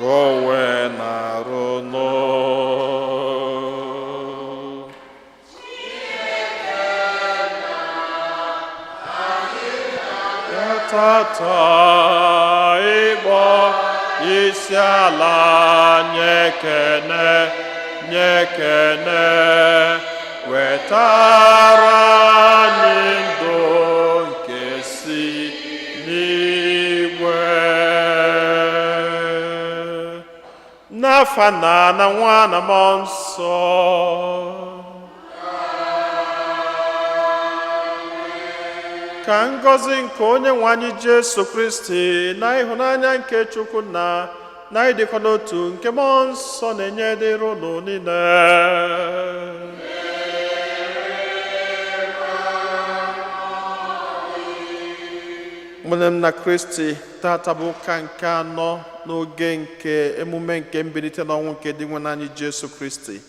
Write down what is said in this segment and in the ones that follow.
Kowe naruno Tata Igbo isi ala nyekene wetara anyị ndụ nke si n'igwe n'afa na nwa na mmụọ nsọ ka ngọzi nke onye nwe anyị Jesu Kristi na ịhụnanya nke Chukwu na ịdịkọ n'otu nke mmụọ nsọ na-enye dịrị unu niile. Ụmụnne m na Kristi, tata bụ ụka nke anọ n'oge nke emume nke mbilite n'ọnwụ nke dị nwe anyị Jesu Kristi.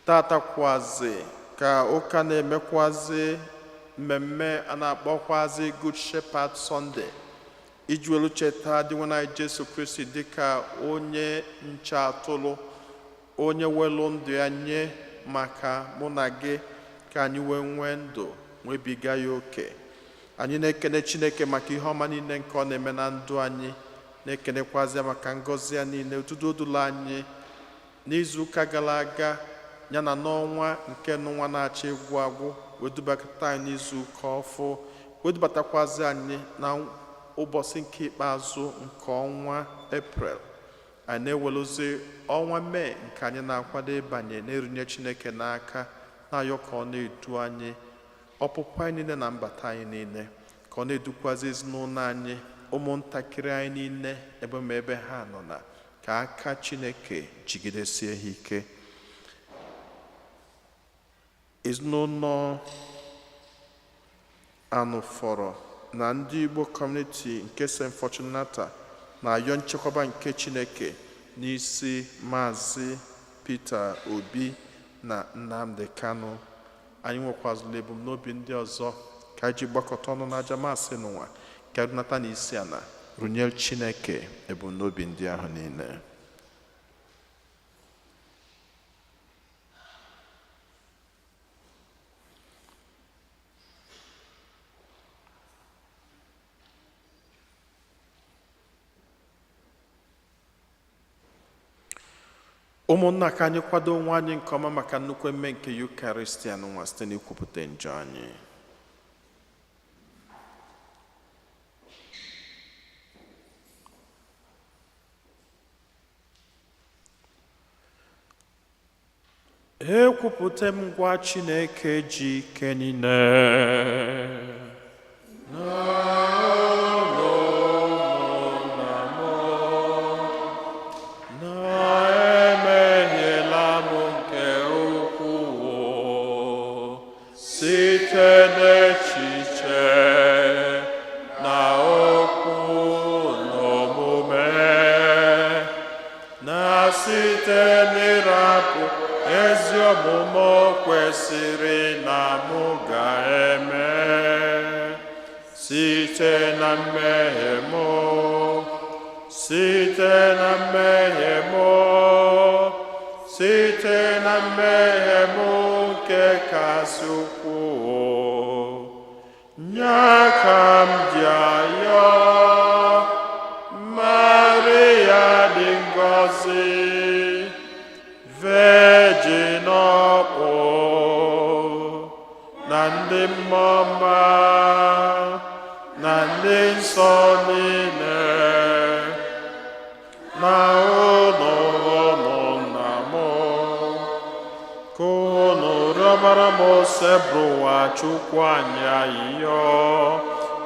Tata kwazi ka ụka na-emekwazi mmemme a na-akpọkwazi Good Shepherd Sunday iji welu cheta dị nwe anyị Jesu Kristi dịka onye nche atụrụ, onye welu ndụ ya nye maka mụ na gị ka anyị wee nwee ndụ nwebiga ya oke. Anyị na-ekene Chineke maka ihe ọma niile nke ọ na-eme na ndụ anyị, na-ekenekwazi maka ngọzi ya niile otuto dụla anyị n'izuụka gara aga ya na n'ọnwa nke n'ọnwa na-achọ ịgwụ agwụ wedubata anyị n'izuụka ọfụ, wedubatakwazi anyị na ụbọchị nke ikpeazụ nke ọnwa Eprel. Anyị na-eweluzi ọnwa Mee nke anyị na-akwado ịbanye na-erunye Chineke n'aka, na-ayọ ka ọ na-edu anyị ọpụpụ anyị niile na mbata anyị niile, ka ọ na-edukwazi ezinụlọ anyị, ụmụntakịrị anyị niile ebe ma ebe ha nọ, na ka aka Chineke jigidesie ha ike. Ezinụlọ Anụfọrọ na ndị Igbo Community nke St. Fortunata na-ayọ nchekwaba nke Chineke n'isi Maazị Peter Obi na Nnamdi Kanu. Anyị nwekwazụla ebumnobi ndị ọzọ ka anyị ji gbakọta ọnụ n'aja masị n'ụwa ka edunata n'isi ala rụnyere Chineke ebumnobi ndị ahụ niile. Ụmụnna, ka anyị kwado onwe anyị nke ọma maka nnukwu emme nke Eucharistia nwa site n'ikwupụta njọ anyị. Ekwupụta m ngwa Chineke ji ike niile kwesịrị na mụ ga-eme site na mmehie mụ, site na mmehie mụ, site na mmehie mụ nke kasị ukwuu. Nya ka m ji ayọ Maria dị ngọzi, Virgin ọkpụ na ndị mmụọ ọma na ndị nsọ niile, na ụnụ ụmụnna m, ka unu rịọbara m ose bụrụwa Chukwu anyị ayịyọ,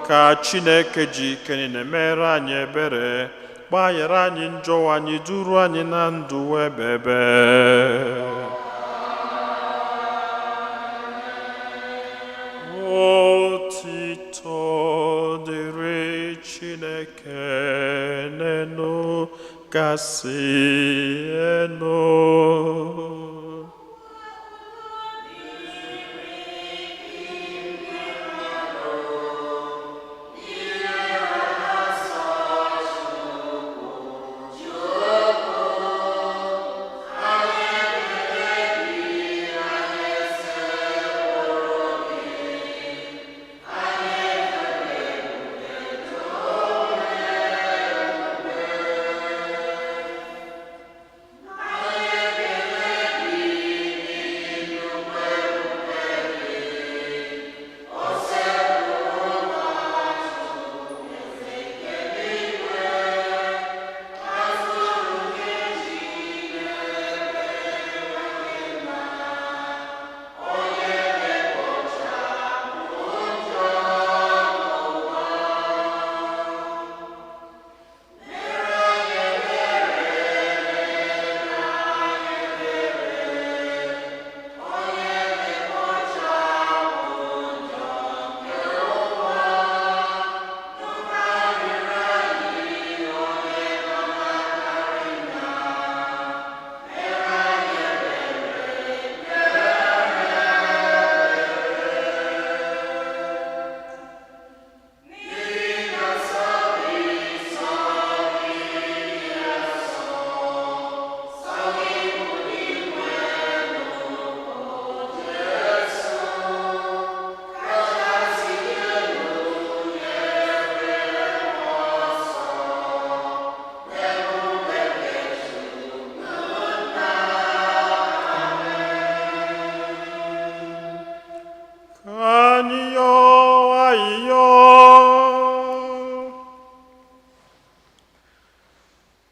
ka Chineke ji ike niile mere anyị ebere, gbaghara anyị njọ anyị, duru anyị na ndụ ebebe. Otito dịrị Chineke n'enu kasị enu.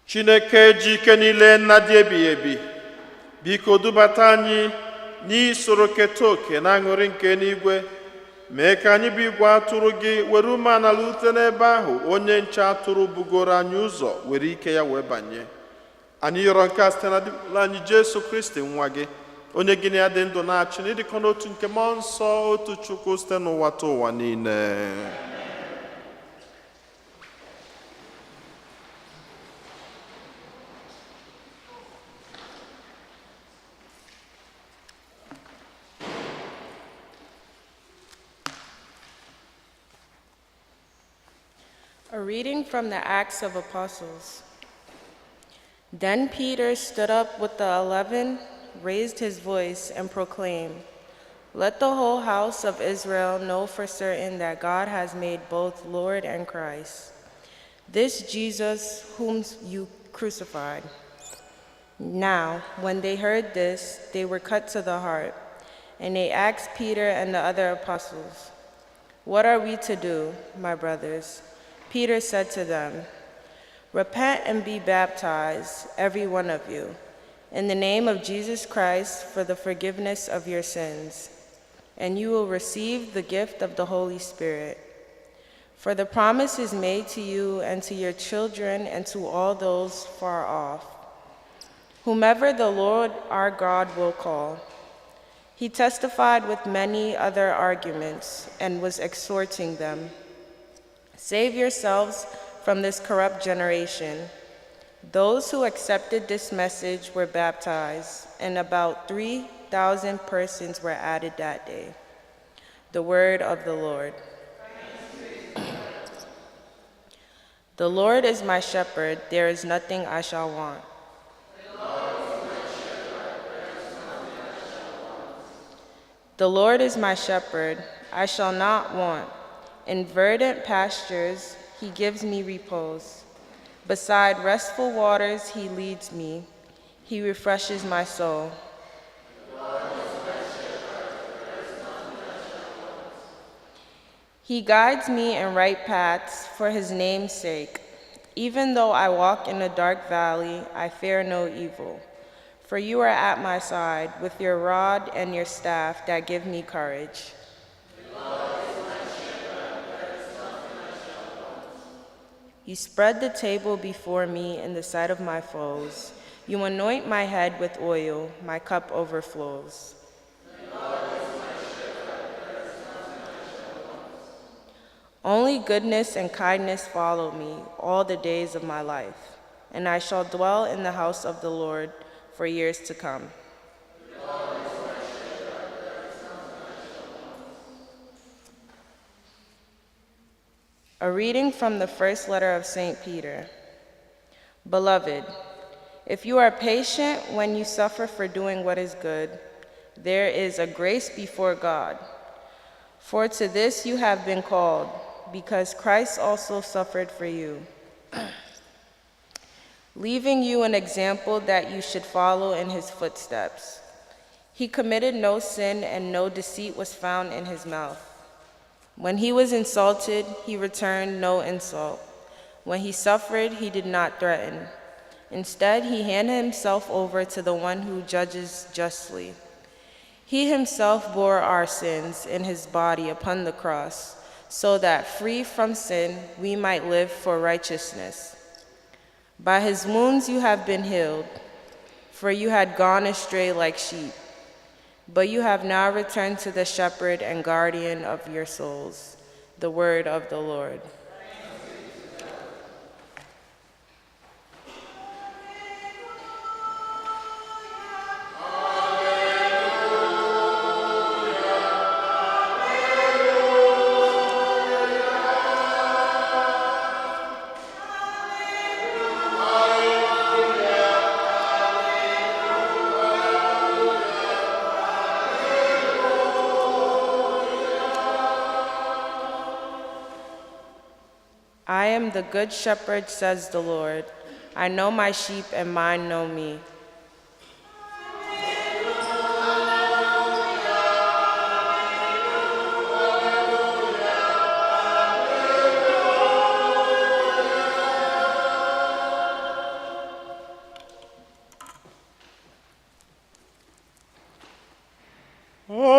Chineke ji ike niile nna dị ebighị ebi, biko dubata anyị n'isoro keta oke na aṅụrị nke n'igwe, mee ka anyị bụ igwe atụrụ gị were umeala rute n'ebe ahụ onye nche atụrụ bugoro anyị ụzọ were ike ya wee banye. Anyị yọrọ nke a site na anyị Jesu Kristi nwa gị, onye gị na ya dị ndụ na-achị n'ịdịkọ n'otu nke mmụọ nsọ, otu Chukwu site n'ụwa ta ụwa niile. A reading from the Acts of Apostles. Then Peter stood up with the 11, raised his voice, and proclaimed, "Let the whole house of Israel know for certain that God has made both Lord and Christ, this Jesus whom you crucified." Now, when they heard this, they were cut to the heart, and they asked Peter and the other apostles, "What are we to do, my brothers?" Peter said to them, "Repent and be baptized, every one of you, in the name of Jesus Christ for the forgiveness of your sins, and you will receive the gift of the Holy Spirit. For the promise is made to you and to your children and to all those far off, whomever the Lord our God will call." He testified with many other arguments and was exhorting them, "Save yourselves from this corrupt generation." Those who accepted this message were baptized, and about 3,000 persons were added that day. The word of the Lord. The Lord is my shepherd, there is nothing I shall want. The Lord is my shepherd, I shall not want. In verdant pastures he gives me repose. Beside restful waters he leads me. He refreshes my soul. He guides me in right paths for his name's sake. Even though I walk in a dark valley, I fear no evil. For you are at my side with your rod and your staff that give me courage. You spread the table before me in the sight of my foes. You anoint my head with oil, my cup overflows. Only goodness and kindness follow me all the days of my life, and I shall dwell in the house of the Lord for years to come. A reading from the first letter of St. Peter. Beloved, if you are patient when you suffer for doing what is good, there is a grace before God. For to this you have been called, because Christ also suffered for you, leaving you an example that you should follow in his footsteps. He committed no sin, and no deceit was found in his mouth. When he was insulted, he returned no insult. When he suffered, he did not threaten. Instead, he handed himself over to the one who judges justly. He himself bore our sins in his body upon the cross, so that, free from sin, we might live for righteousness. By his wounds you have been healed, for you had gone astray like sheep. But you have now returned to the shepherd and guardian of your souls. The word of the Lord. I am the good shepherd, says the Lord. I know my sheep, and mine know me.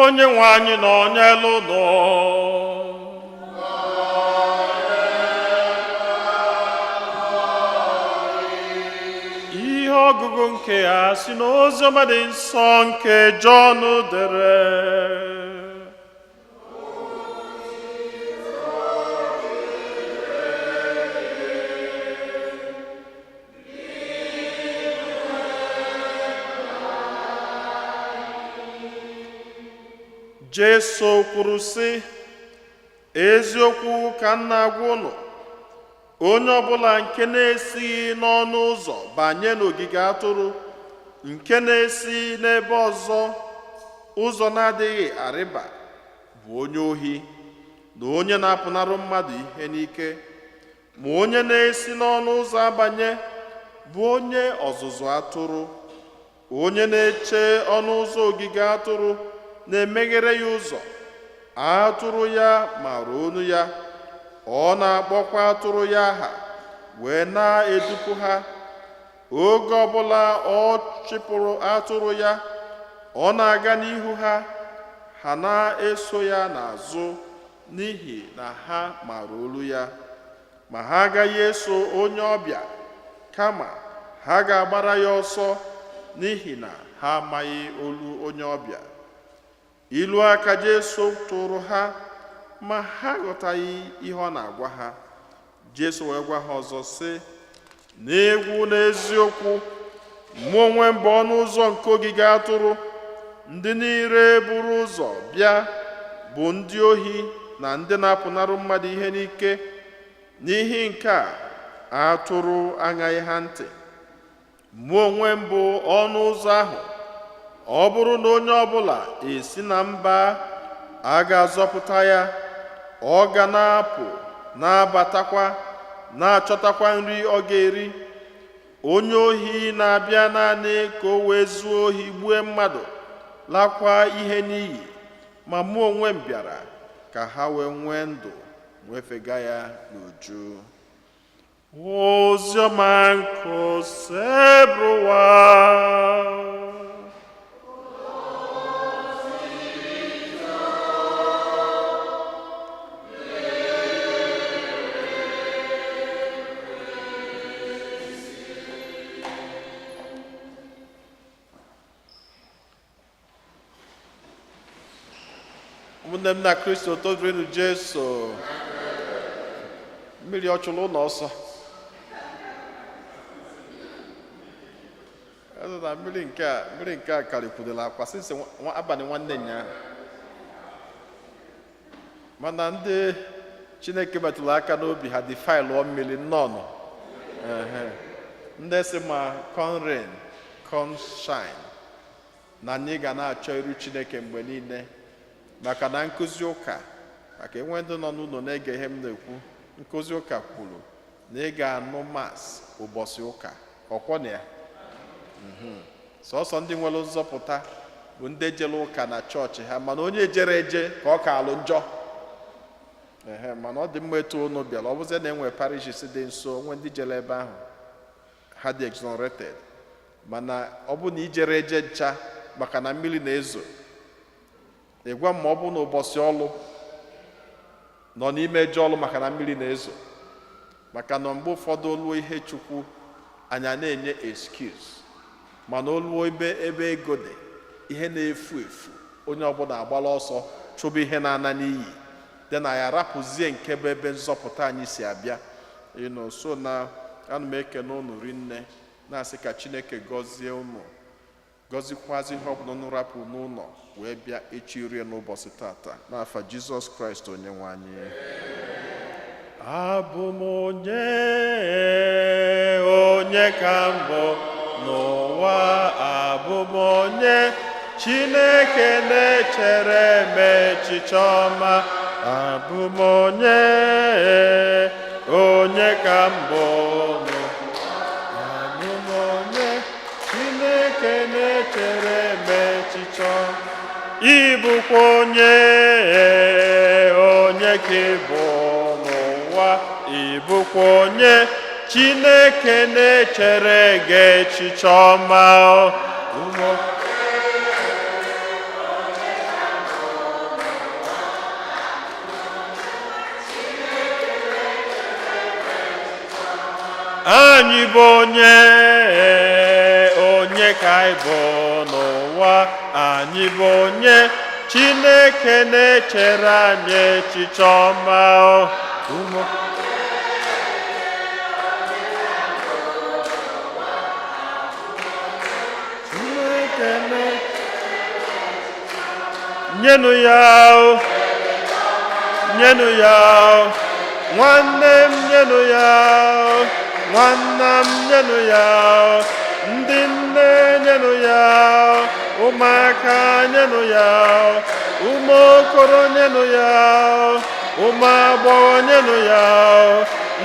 onye nwe anyị nọnyelu nọ. Ihe ọgụgụ nke a si n'oziọma dị nsọ nke Jọn dere. Jesu kwuru sị, eziokwu ka m na-agwa unu, onye ọbụla nke na-esighị n'ọnụ ụzọ banye n'ogige atụrụ, nke na-esi n'ebe ọzọ ụzọ na-adịghị arịba, bụ onye ohi na onye na-apụnara mmadụ ihe n'ike. Ma onye na-esi n'ọnụ ụzọ abanye bụ onye ọzụzụ atụrụ. Onye na-eche ọnụ ụzọ ogige atụrụ na-emeghere ya ụzọ. Atụrụ ya mara olu ya, ọ na-akpọkwa atụrụ ya aha, wee na-edupụ ha. Oge ọbụla ọ chịpụrụ atụrụ ya, ọ na-aga n'ihu ha, ha na-eso ya n'azụ, n'ihi na ha mara olu ya. Ma ha agaghị eso onye ọbịa, kama ha ga-agbara ya ọsọ, n'ihi na ha amaghị olu onye ọbịa. Ilu aka Jesu tụrụ ha, ma ha ghọtaghị ihe ọ na-agwa ha. Jesu wee gwa ha ọzọ sị, n'egwu n'eziokwu, mụ onwe m bụ ọnụ ụzọ nke ogige atụrụ. Ndị niile buru ụzọ bịa bụ ndị ohi na ndị na-apụnara mmadụ ihe n'ike. N'ihi nke a, atụrụ aṅaghị ha ntị. Mụ onwe m bụ ọnụ ụzọ ahụ. Ọ bụrụ na onye ọbụla esi na mba a ga-azọpụta ya, ọ ga na-apụ na-abatakwa na-achọtakwa nri ọ ga-eri. Onye ohi na-abịa naanị ka o wee zuo ohi, gbue mmadụ, lakwa ihe n'iyi. Ma mụ onwe m bịara ka ha wee nwee ndụ, nwefega ya n'uju. Oziọma nke Osebruwa. Ụmụnne m na Kristo, tozuru Jesu. Mmiri ọ chụrụ ụlọ ọsọ. Na mmiri nke a karịkwudela akwa sinsi abalị nwanne nya. Mana ndị Chineke metụrụ aka n'obi ha dị faịlụ mmiri nnọọ. Ndị si ma con rain, con shine, na anyị ga na-achọ iru Chineke mgbe niile. Maka na nkụzi ụka, maka enwe ndị nọ n'ụlọ na-ege ihe m na-ekwu, nkụzi ụka kwuru na ị ga-anụ mas ụbọchị ụka, ọkwọ na ya. Sọsọ ndị nwere nzọpụta bụ ndị jere ụka na chọọchị ha, mana onye jere eje ka ọ ka alụ njọ. Mana ọ dị mma etu unu bịara, ọ bụzie na enwe parishes dị nso, onwe ndị jere ebe ahụ ha dị exonerated. Mana ọ bụ na ijere eje ncha maka na mmiri na-ezo, ịgwa m ma ọ bụ na ụbọchị ọlụ nọ n'ime eje ọlụ maka na mmiri na-ezo. Maka na mgbe ụfọdụ oluo ihe Chukwu, anya na-enye excuse. Mana oluo ebe ego dị, ihe na-efu efu, onye ọbụla agbala ọsọ chụba ihe na-ana n'iyi, dị na ya rapụzie nke bụ ebe nzọpụta anyị si abịa. So na ana m ekene unu rinne, na-asị ka Chineke gọzie unu, gọzikwazi ihe ọbụla unu rapụ n'ụlọ wee bịa echi rie n'ụbọchị tata, n'afa Jizọs Kraịst onye nwe anyị. Abụ m onye ka mbụ n'ụwa, abụ m onye Chineke na-echere m echiche ọma. Abụ m onye ka mbụ n'ụwa, abụ m onye Chineke na-echere m echiche ọma. Ịbụkwa onye ka ịbụ n'ụwa, ịbụkwa onye Chineke na-echere gị echiche ọma. anyị bụ onye ka anyị bụ n'ụwa, anyị bụ onye Chineke na-echere anyị echiche ọma. Nyenụ ya, nyenụ ya, nwanne m nyenụ ya, nwanna m nyenụ ya, ndị nne nyenụ ya, ụmụaka nyenụ ya, ụmụ okoro nyenụ ya, ụmụ agbọghọ nyenụ ya,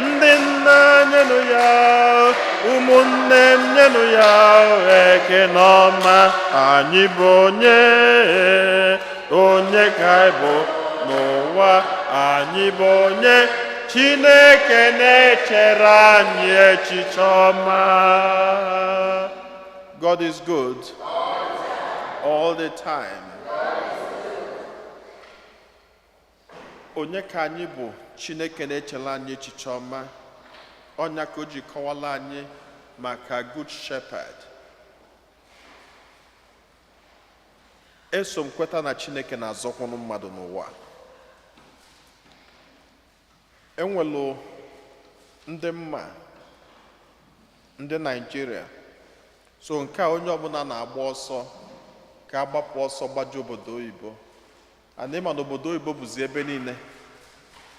ndị nna nyenụ ya, ụmụnne m nyenụ ya ekele ọma. Anyị bụ onye ka anyị bụ n'ụwa, anyị bụ onye Chineke na-echere anyị echiche ọma. God is good all the time. Onye ka anyị bụ Chineke na-echere anyị echiche ọma? Ọnya ka o ji kọwala anyị maka Good Shepherd. Eso m kweta na Chineke na-azọkwụnụ mmadụ n'ụwa. Enwelu ndị mma, ndị Naịjirịa, so nke a onye ọbụla na-agba ọsọ ka agbapụ ọsọ gbaje obodo oyibo. Ana ịma na obodo oyibo bụzi ebe niile.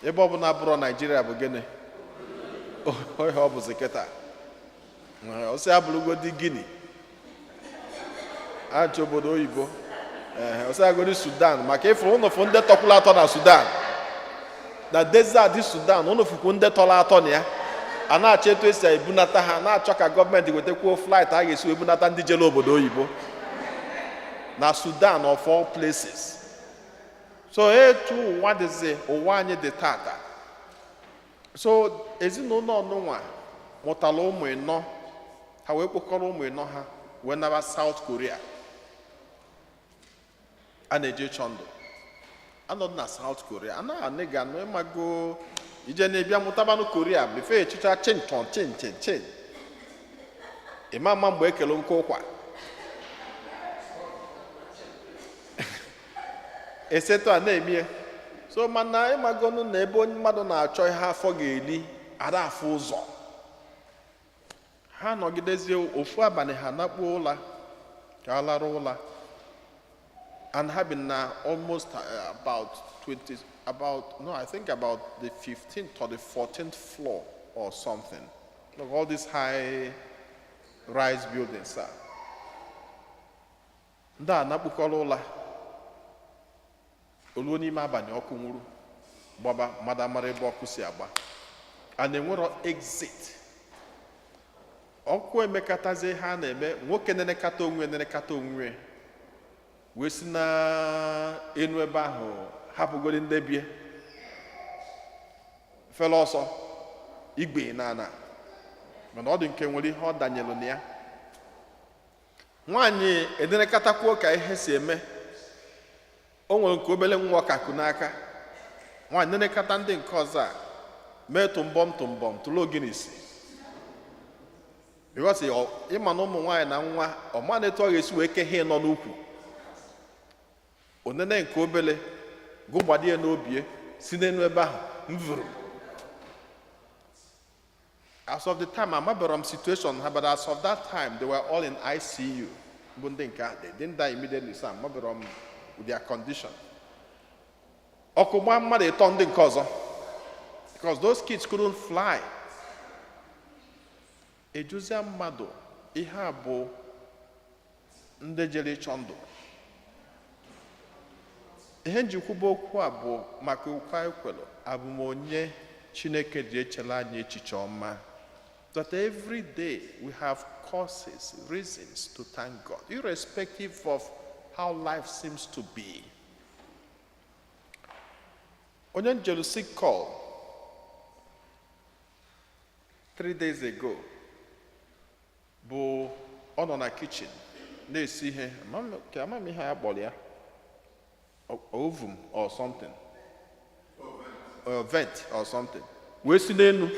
Ebe ọbụla bụrụ Naịjirịa bụ gịnị? Ohe ọ bụzi kịta. Ọsị abụrụgodi Guinea, achọ obodo oyibo. Ọsị agodi Sudan, maka ịfụrụ ụnụfụ ndị tọkwụla atọ na Sudan. Na desert Sudan, ụnụfụkwu ndị tọrọ atọ na ya. A na-achọ etu esi ebunata ha, na-achọ ka gọọmenti wetekwuo flight a ga-esi ebunata ndị jere obodo oyibo. Na Sudan of all places. So etu ụwa dịzi, ụwa anyị dị tata. So ezinụlọ ọnụnwa mụtara ụmụ ịnọ, ha wee kpokọrọ ụmụ ịnọ ha wee naba South Korea. A na-eje ịchọ ndụ. Anọdụ na South Korea, anaghị ga-anụ ịmago ije na-ebịa mụtabanụ Korea befe echicha chen. Ịma mgbe ekele nke ụkwa. Esetọ a na-emie. So mana ịmagonu na ebe onye mmadụ na-achọ ihe afọ ga-eli, ada afọ ụzọ. Ha nọgidezie ofu abalị ha nakpuo ụla ka ha lara ụla. And have been almost about the 15th or the 14th floor or something. Look, all these high-rise buildings are. Nda nakpukọrọ ụla. Olu n'ime abalị ọkụ nwụrụ. Gbaba mmadụ mara ebe ọkụ si agba. And enwero exit. Ọkụ emekatazie ha na-eme, nwoke nenekata onwe. Wee si na enu ebe ahụ hapụgodi ndị bie. Fela ọsọ igbe na mana ọ dị nke nwere ihe ọ danyelụ na ya. Nwaanyị edenekatakwuo ka ihe si eme. O nwere nke obele nwa ọkakụ n'aka. Nwaanyị nenekata ndị nke ọzọ a mee tụmbọm tụrụ oginisi. Because ịma na ụmụ nwaanyị na nwa ọma na etu ọ ga-esi wee kehie nọ n'ukwu. Onene nke obele gụgbadie n'obie si n'enu ebe ahụ mvuru. As of the time, I'm situation, but as of that time, they were all in ICU. They didn't die immediately, so I'm with their condition. Because those kids couldn't fly. Ejuzia mmadụ ihe abụ ndị jere ịchọ ndụ. Ihe njikwuba okwu a bụ maka ukwa ekwelo abụ m onye Chineke ji echela anyị echiche ọma. That every day we have causes, reasons to thank God, irrespective of how life seems to be. Onye njelu sick call 3 days ago bụ ọ nọ na kitchen na-esi ihe amam ihe ya kpọrọ ya ovum or something or vent or something wee si n'enu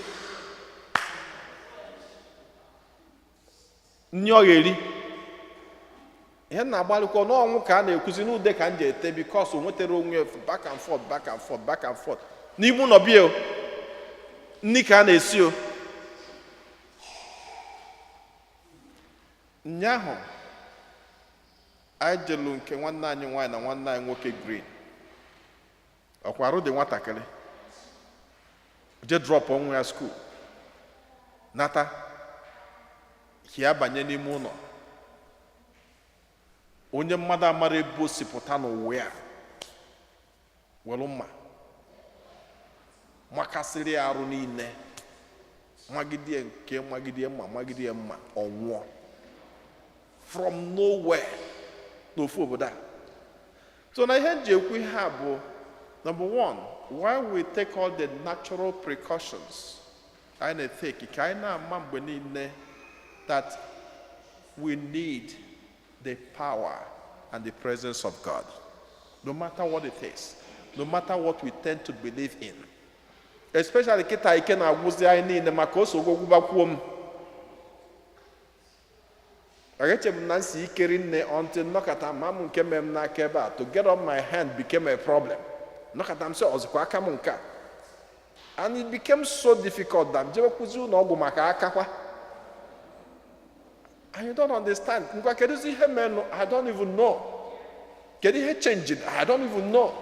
nri ọ ga-eri. Ihe na-agbalịkwa n'ọnwụ ka a na-ekwuzi n'ude ka m ji ete bikos o nwetara onwe back and forth back and forth back and forth n'ime ụlọ bie o, nri ka a na-esi o. Nnyaahụ anyị jelu nke nwanne anyị nwaanyị na nwanne anyị nwoke green, ọkwa arụ dị nwatakịrị je drọp onwe ya skuul nata hia banye n'ime ụlọ, onye mmadụ amara ebe o si pụta n'ụwa ya were mma makasịrị ya arụ niile, magidie nke magidie mma magidie mma, ọnwụọ from nowhere n'ofu obodo a. So na ihe nji ekwu ihe a bụ number one, why we take all the natural precautions anyị na-etake ka anyị na-ama mgbe niile that we need the power and the presence of God, no matter what it is, no matter what we tend to believe in. Especially kịta ike na-agwụzi anyị niile maka o so gwụbakwuo m. Eche m na nsi ikeri nne until nọkọta ma m nke mere m n'aka ebe a to get up my hand became a problem. Nọkọta m sị ọzọkwa aka m nke a. And it became so difficult that jebe kwụzi ụlọ ọgwụ maka aka kwa. And you don't understand. Ngwa kedu ihe mere I don't even know. Kedu ihe changed? I don't even know.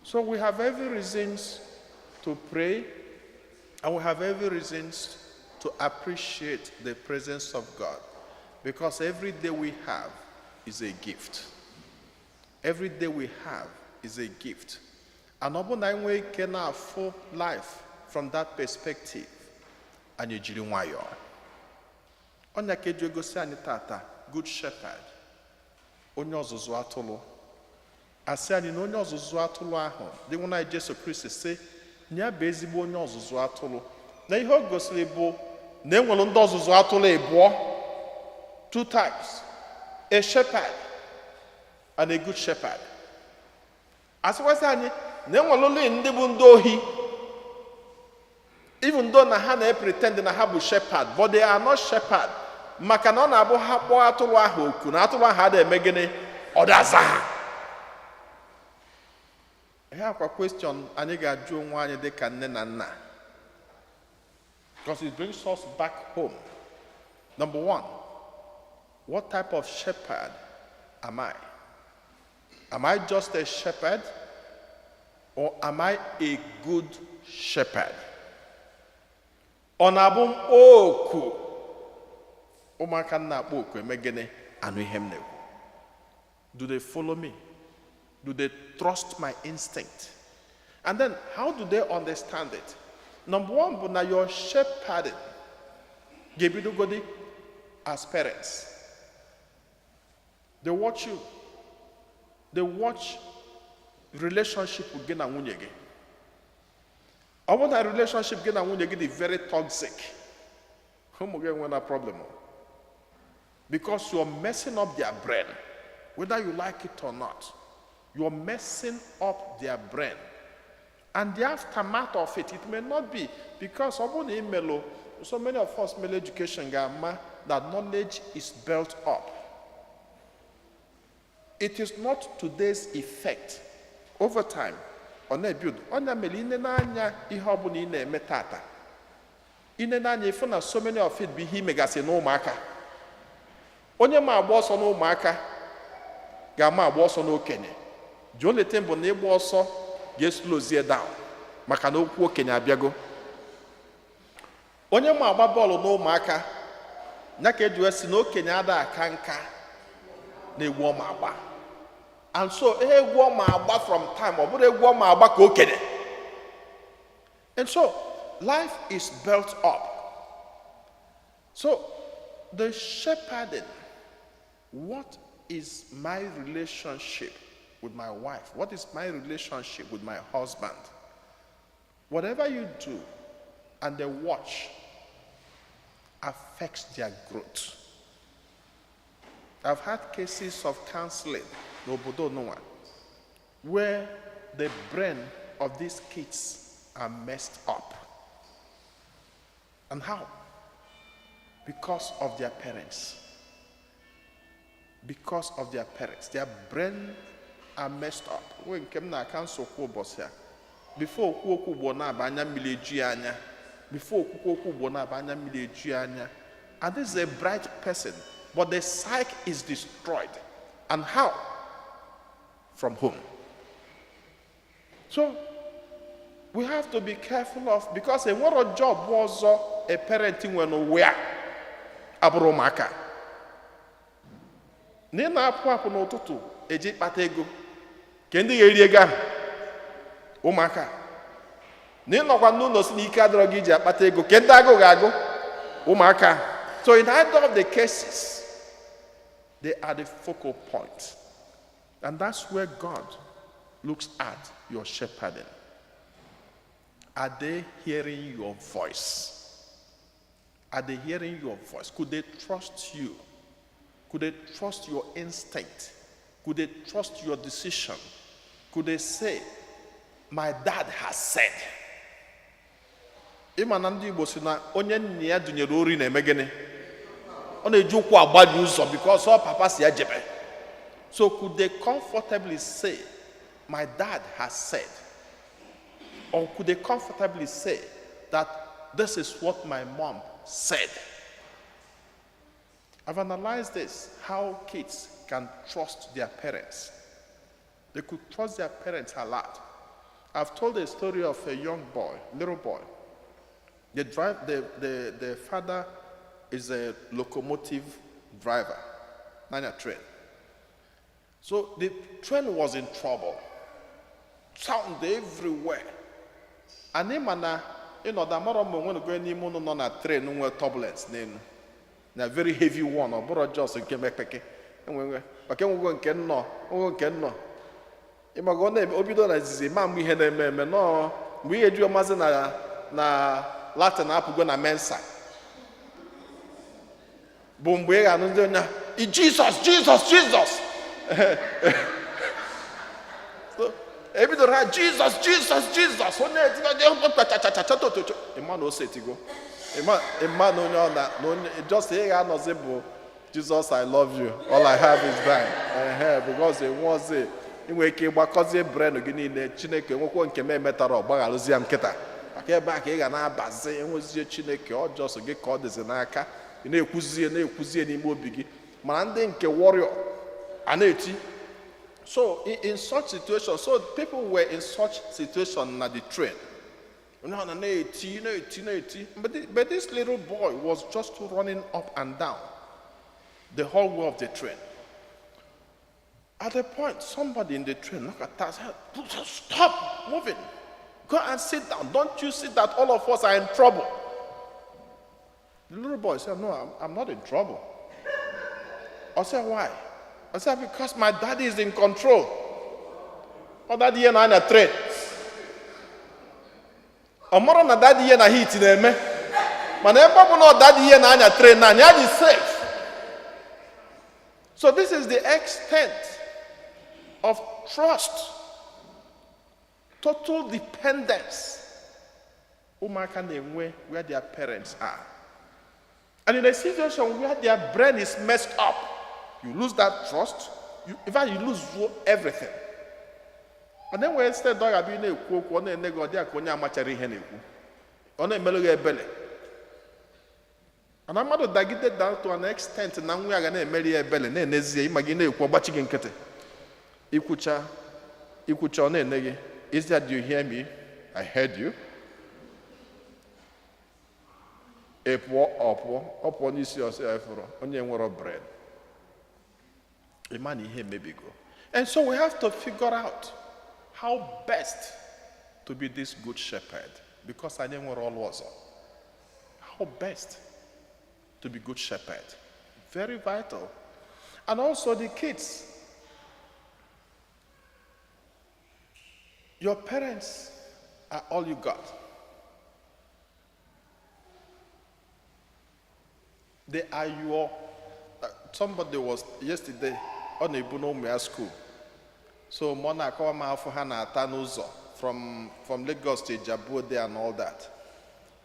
So we have every reasons to pray, and we have every reasons to appreciate the presence of God, because every day we have is a gift. Every day we have is a gift. And ọbụna we can afford life from that perspective, and you jiri nwayọọ. Onye ka eji egosi anyị tata, good shepherd, onye ọzụzụ atụrụ. Asị anyị na onye ọzụzụ atụrụ ahụ dị nwa na Jesu Kristi sị nya bụ ezigbo onye ọzụzụ atụrụ. Na ihe o gosiri bụ na enwere ndị ọzụzụ atụrụ abụọ, two types, a shepherd and a good shepherd. Asịkwasị anyị na enwere ndị bụ ndị ohi, even though na ha na-pretend na ha bụ shepherd, but they are not shepherd. Maka na ọ na-abụ ha kpọọ atụrụ ahụ oku na atụrụ ahụ ada eme gịnị? Ọ daza ha. Ihe akwa question anyị ga-ajụ onwe anyị dị ka nne na nna, because it brings us back home. Number one, what type of shepherd am I? Am I just a shepherd, or am I a good shepherd? Ọ na-abụ m oku ụmụaka na-akpọ oku eme gịnị? Anụ ihe m na-ekwu. Do they follow me? Do they trust my instinct? And then, how do they understand it? Number one, but now your shepherding, gebidogodi as parents. They watch you. They watch relationship with gị na nwunye gị. I want that relationship gị na nwunye gị is very toxic. Ụmụ gị enwe na problem. Because you're messing up their brain, whether you like it or not. You're messing up their brain. And the aftermath of it, it may not be because so many of us male education that knowledge is built up. It is not today's effect. Over time, on a build, on a melinanya ihobuni ne metata. Inenanya ifuna so many of it be he megase no maka. Onye ma boss no maka, gama boss no kenye. Jole tembo ne bosso get slow down. Maka no okwu okenye abiago. Onye ma agba bọọlụ n'ụmụaka nya ka eji esi na okenye ada aka nka na egwu ọma agba. And so egwu ọma agba from time ọ bụrụ egwu ọma agba ka okenye. And so life is built up. So the shepherding, what is my relationship with my wife? What is my relationship with my husband? Whatever you do and they watch affects their growth. I've had cases of counseling n'obodo Noah where the brain of these kids are messed up. And how? because of their parents. Because of their parents. Their brain are messed up. When came na cancel bosia. Before kuku bona banya milejianya. Before kuku bona banya milejianya. And this is a bright person, but the psyche is destroyed. And how? From whom? So we have to be careful of, because a what a job was a parenting when nowhere. Abromaka. Nina apu no tutu eji patego. Kendi eriega umaka. Nina kwa nuno sneaker drogi ja patego. Kendago gago umaka. So in either of the cases, they are the focal point. And that's where God looks at your shepherding. Are they hearing your voice? Are they hearing your voice? Could they trust you? Could they trust your instinct? Could they trust your decision? Could they say, my dad has said? Imanandi Igbo si na onye nne ya dunyere ori na-eme gịnị? Ọ na-eji ụkwụ agbaji ụzọ because all papa si ya jebe. So could they comfortably say, my dad has said? Or could they comfortably say that this is what my mom said? I've analyzed this, how kids can trust their parents. They could trust their parents a lot. I've told a story of a young boy, little boy. The father is a locomotive driver, not a train. So the train was in trouble. Sound everywhere. And him and the mother when go any mono on a train no turbulence name. A very heavy one or borrow just and came back. But can we go and can no, Imagone obido na zizi ma mgbe ihe na-eme no mgbe ihe ju mazi na Latin apụgo na mensa bụ mgbe ị ga-anụ ndị onye Jesus so ebido ha Jesus onye etigo ịma na ose etigo ịma na onye ọ na just ị ga-anọzi bụ Jesus, I love you. All I have is thine. Because it was it. Inwe ike gbakọzie brain gị niile Chineke nwekwo nke metara ọgbaghalụzie m nkịta maka ebe a ka ị ga na-abazi enwezie Chineke ọjọọ gị ka ọ dịzi n'aka ị na-ekwuzie n'ime obi gị mana ndị nke warrior a na-eti. So in such situation, so people were in such situation na the train. But this little boy was just running up and down the whole way of the train. At a point, somebody in the train looked at us and said, stop moving. Go and sit down. Don't you see that all of us are in trouble? The little boy said, no, I'm not in trouble. I said, why? I said, because my daddy is in control. Oh, daddy and I in a train. Omoro na daddy na heat in eme. Mana ebe no daddy na anya train na nya is safe. So this is the extent of trust, total dependence umaka na-enwe where their parents are. And in a situation where their brain is messed up, you lose that trust, in fact you lose everything. And then when instead dog abi na-ekwu okwu ọ na-ene gị ọ dị ka onye amachara ihe na-ekwu ọ na-emelụ gị ebele. And I'm not dagide down to an extent na nwa ya ga na-emeri ebele na-enezie ịma gị na-ekwu ọgbachi gị nkịtị. Ikwucha ọ na-ene gị. Is that you hear me? I heard you. Ọ pụọ n'isi ọsọ efuru onye nwere bread. Ịma na ihe mebigo. And so we have to figure out how best to be this good shepherd, because anyị nwere ọlụ ọzọ. How best to be good shepherd? Very vital. And also the kids. Your parents are all you got. They are your. Somebody was yesterday on a Bunomia school. So Mona Koma for Hana Tanuzo from Lagos to Jabode and all that.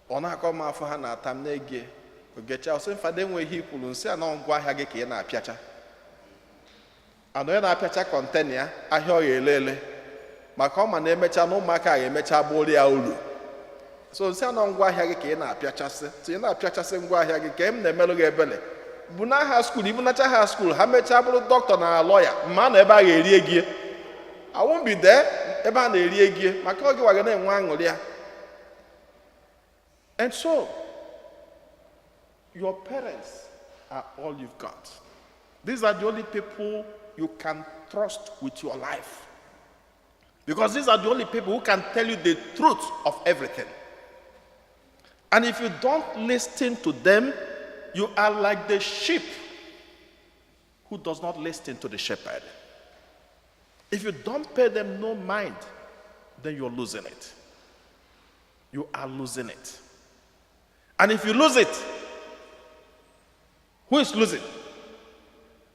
Ona Koma for Hana Tamnege ogecha ọsị mfada enweghị ikwuru nsị a na ngwa ahịa gị ka ị na-apịacha anọ ya na-apịacha kọntena ya ahịa ọ ga-ele ele maka ọ ma na-emecha na ụmụaka ga-emecha bụrụ ya uru so nsị anọ ngwa ahịa gị ka ị na-apịachasị ị na-apịachasị ngwa ahịa gị ka m na-emelụ gị ebele bụ na ha skuul ibu nacha ha skuul ha mechaa bụrụ dọkịta na lọya ma na ebe a ga-erie gị awụmbide ebe a na-erie gị maka oge waga na-enwe aṅụrị ya. And so your parents are all you've got. These are the only people you can trust with your life, because these are the only people who can tell you the truth of everything. And if you don't listen to them, you are like the sheep who does not listen to the shepherd. If you don't pay them no mind, then you're losing it. You are losing it. And if you lose it, who is losing?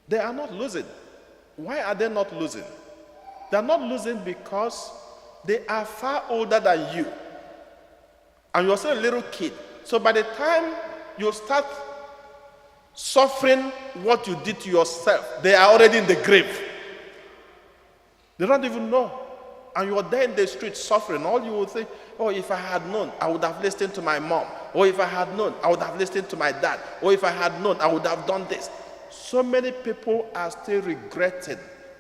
They are not losing. Why are they not losing? They are not losing because they are far older than you. And you're still a little kid. So by the time you start suffering what you did to yourself, they are already in the grave. They don't even know. And you're there in the street suffering. All you will think, oh, if I had known, I would have listened to my mom. Or if I had known, I would have listened to my dad. Or if I had known, I would have done this. So many people are still regretting.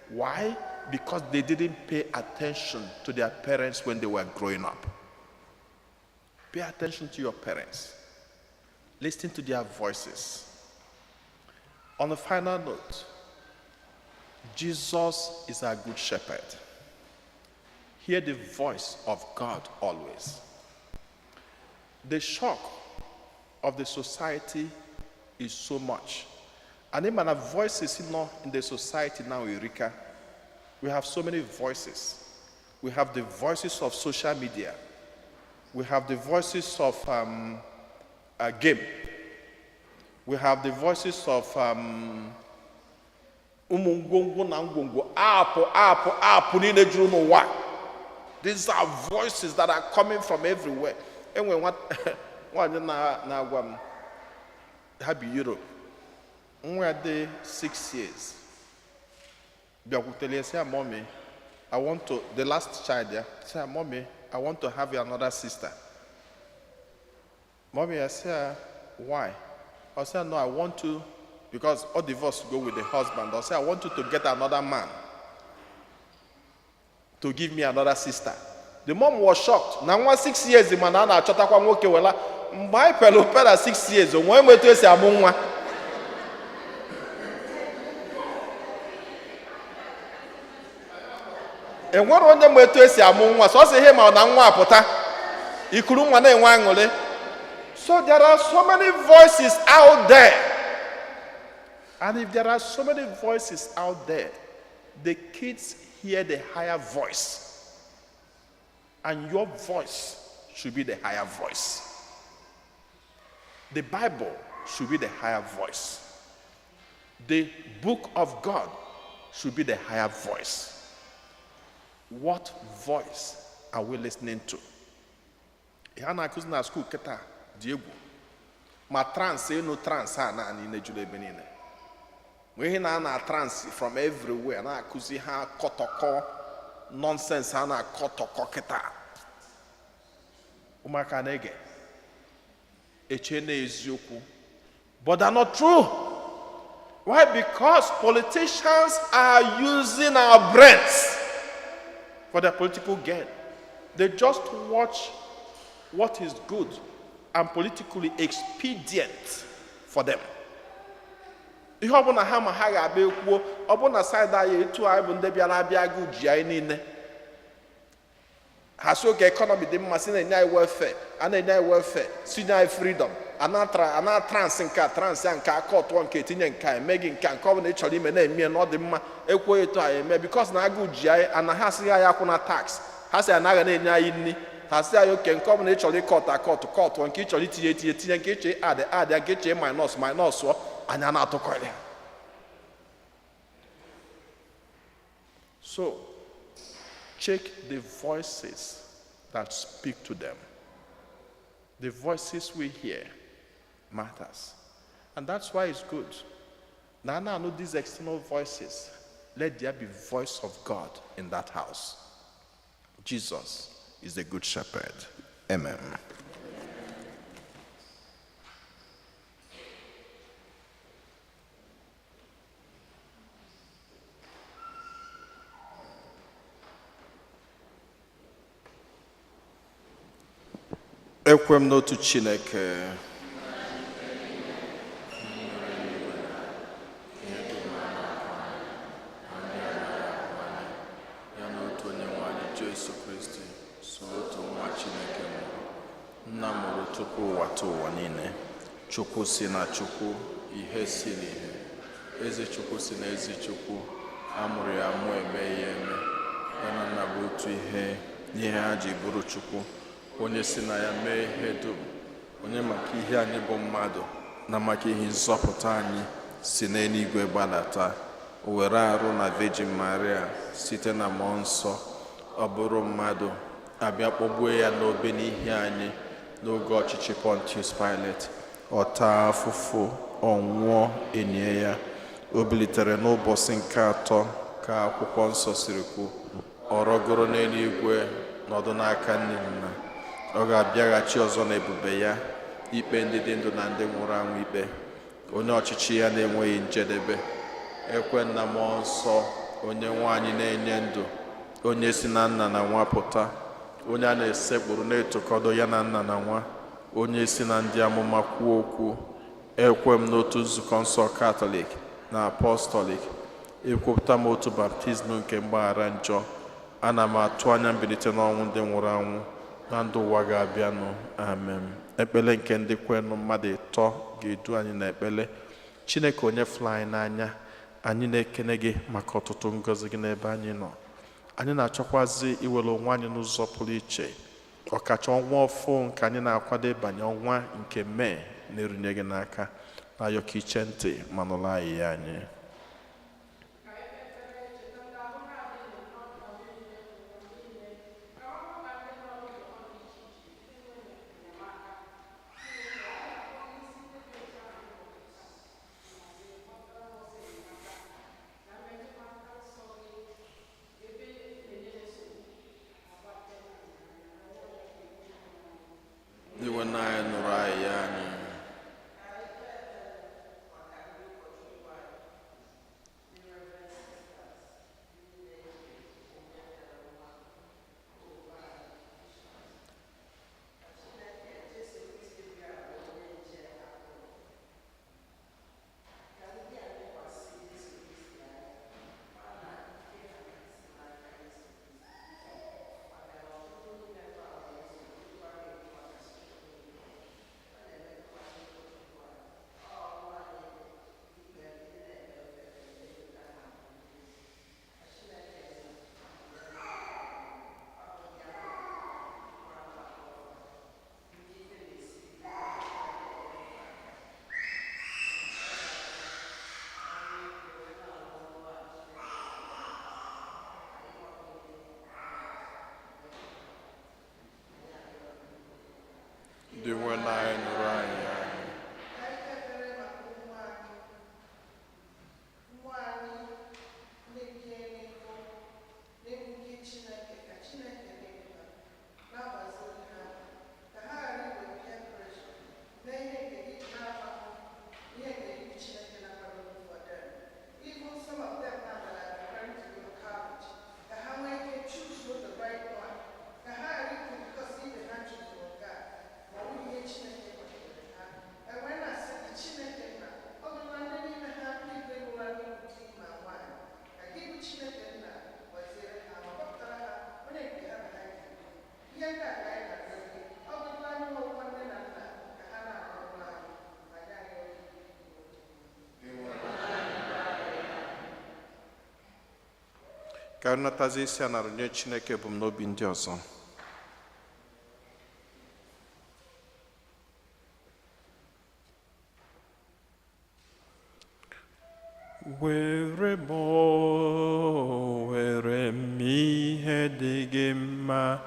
Why? Because they didn't pay attention to their parents when they were growing up. Pay attention to your parents. Listen to their voices. On a final note, Jesus is our good shepherd. Hear the voice of God always. The shock of the society is so much. And even the voices in the society now, Erika, we have so many voices. We have the voices of social media. We have the voices of game. We have the voices of these are voices that are coming from everywhere. And when have Europe, when we are there 6 years, mommy, I want to, the last child there, say, mommy, I want to have another sister. Mommy, I say, why? I say, no, I want to, because all divorce go with the husband. I say, I want you to get another man to give me another sister. The mom was shocked. Now 6 years, the man na chota kwa nwoke wela. My pelopera 6 years. When we to say amunwa. And what on them we to say amunwa. So say him na nwa apota. Ikuru nwa na enwa angole. So there are so many voices out there. And if there are so many voices out there, the kids hear the higher voice. And your voice should be the higher voice. The Bible should be the higher voice. The book of God should be the higher voice. What voice are we listening to? Yana kuzina school keta Diego. Ma trans no trans na ni nejule benine. We na trans from everywhere na akuzi ha kotoko nonsense na kotoko keta. Umaka nege. Echene ezioku. But they're not true. Why? Because politicians are using our brains for their political gain. They just watch what is good and politically expedient for them. Ihe ọbụna ha ma ha ga-abịa ekwuo ọbụna side anyị etu anyị bụ ndị bịara abịa agụ ji anyị niile ha so ka economy dị mma si na-enye anyị welfare a na-enye anyị welfare si nye anyị freedom ana trans nke a trans ya nke aka ọtụọ nke etinye nke a emeghị nke nke ọbụla ị chọrọ ime na-eme na ọ dị mma ekwuo etu anyị eme because na agụ ji anyị ana ha asịghị anyị akwụ na tax ha sị anaghị na-enye anyị nri ha sị anyị oke nke ọbụla ị chọrọ ịkọtụ akọtụ nke ị chọrọ itinye nke ị chọrọ adị nke ị chọrọ minus anya na-atụkọrị ha. So, check the voices that speak to them. The voices we hear matters. And that's why it's good. Now I know these external voices. Let there be voice of God in that house. Jesus is the good shepherd. Amen. Ekwem n'otu Chineke. Ya n'otu Onyenwe anyị Jesu Kristi, so otu nwa Chineke mụrụ, nna mụrụ tupu ụwa tụ ụwa niile. Chukwu si na Chukwu, ihe si n'ihe. Eze Chukwu si na ezi Chukwu, amụrụ ya amụ eme ya eme. Ya na nna bụ otu ihe, n'ihe ha ji bụrụ Chukwu. Onye si na ya mee ihe dum, onye maka ihe anyị bụ mmadụ na maka ihe nzọpụta anyị si n'eluigwe gbadata, o were arụ na Virgin Maria site na mmụọ nsọ, ọ bụrụ mmadụ, abịa kpọgbuo ya n'obe n'ihi anyị n'oge ọchịchị Pontius Pilate, ọ taa afụfụ, ọ nwụọ, enie ya, o bilitere n'ụbọchị nke atọ ka akwụkwọ nsọ siri kwu, ọ rọgoro n'eluigwe nọdụ n'aka nne nna. Ọ ga-abịaghachi ọzọ n'ebube ya ikpe ndị dị ndụ na ndị nwụrụ anwụ ikpe. Onye ọchịchị ya na-enweghị njedebe. Ekwe na mmụọ nsọ, onye nwaanyị na-enye ndụ, onye si na nna na nwa pụta, onye a na-esekpụrụ na-etokọdo ya na nna na nwa, onye si na ndị amụma kwuo okwu. Ekwe m n'otu nzukọ nsọ Katọlik na Apọstọlik, ekwupụta m otu baptizim nke mgbaghara njọ. Ana m atụ anya mbilite n'ọnwụ ndị nwụrụ anwụ na ndụ ụwa ga-abịanụ. Amen. Ekpele nke ndị kwenụ mmadụ ịtọ ga-edu anyị n'ekpele. Chineke onye fụrụ anyị n'anya, anyị na-ekene gị maka ọtụtụ ngọzi gị n'ebe anyị nọ. Anyị na-achọkwazi iwere onwe anyị n'ụzọ pụrụ iche, ọkacha ọnwa ọfụ nke anyị na-akwado ịbanye ọnwa nke Mee na-erunye gị n'aka, na-ayọ ka iche ntị ma nụrụ anyị ya anyị. Iwe na anyị nụrụ anyị ya anyị. Iwe na anyị nụrụ anyị ya anyị. Ka nnatazi isi a nara nye Chineke ebumnobi ndị ọzọ. Were m ihe dị gị mma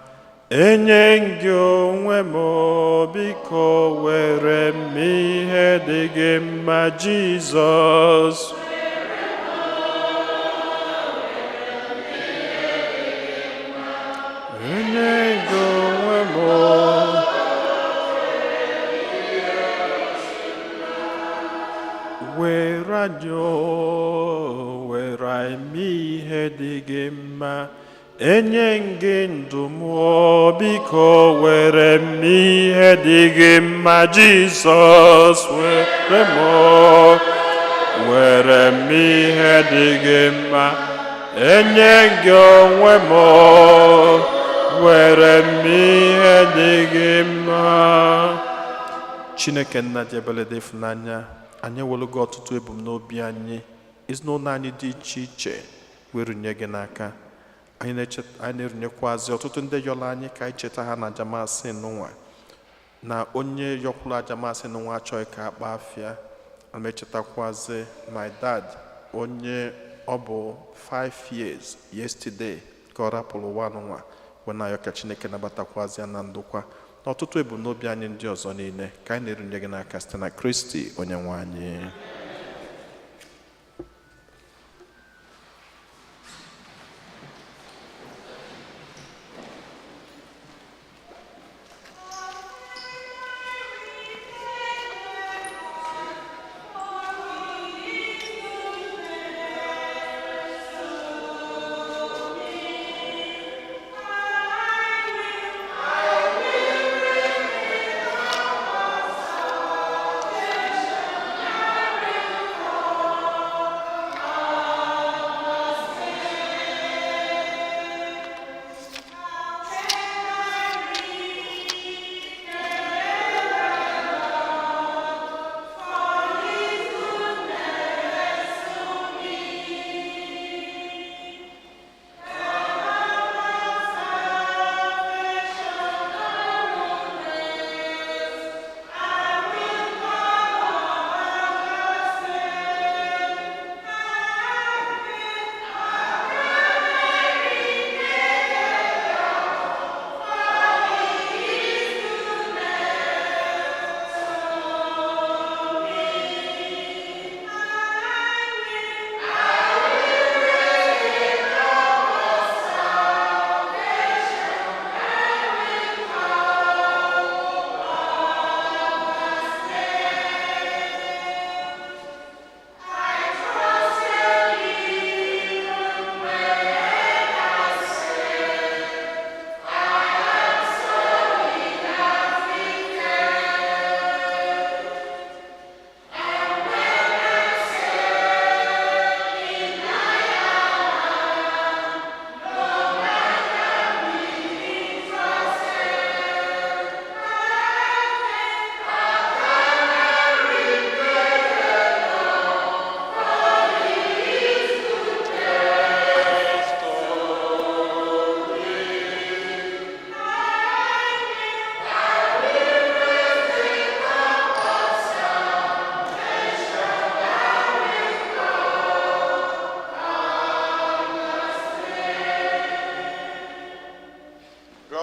enye gị onwe m, biko were m ihe dị gị mma Jizọs. Enye gị onwe m, were anyị were m ihe dị gị mma. Enye gị ndụ m, biko were m ihe dị gị mma Jizọs. Were m ihe dị gị mma. Enye gị onwe m, were m ihe dị gị mma. Chineke nna dị ebere dị ịfụnanya, anyị ewelụgo ọtụtụ ebumnobi anyị, ezinụlọ anyị dị iche iche were nye gị n'aka. Anyị na-erunyekwazị ọtụtụ ndị yọrọ anyị ka anyị cheta ha na ajamasị n'ụwa, na onye yọkwuru ajamasị n'ụwa achọghị ka akpa afịa. Ana m echetakwazị my dad, onye ọ bụ 5 years yesterday ka ọ rapụrụ ụwa n'ụwa, wee na-ayọ ka Chineke nabatakwazị ya na ndokwa na ọtụtụ ebumnobi anyị ndị ọzọ niile ka anyị na-erunye gị n'aka site na Kristi onye nwe anyị.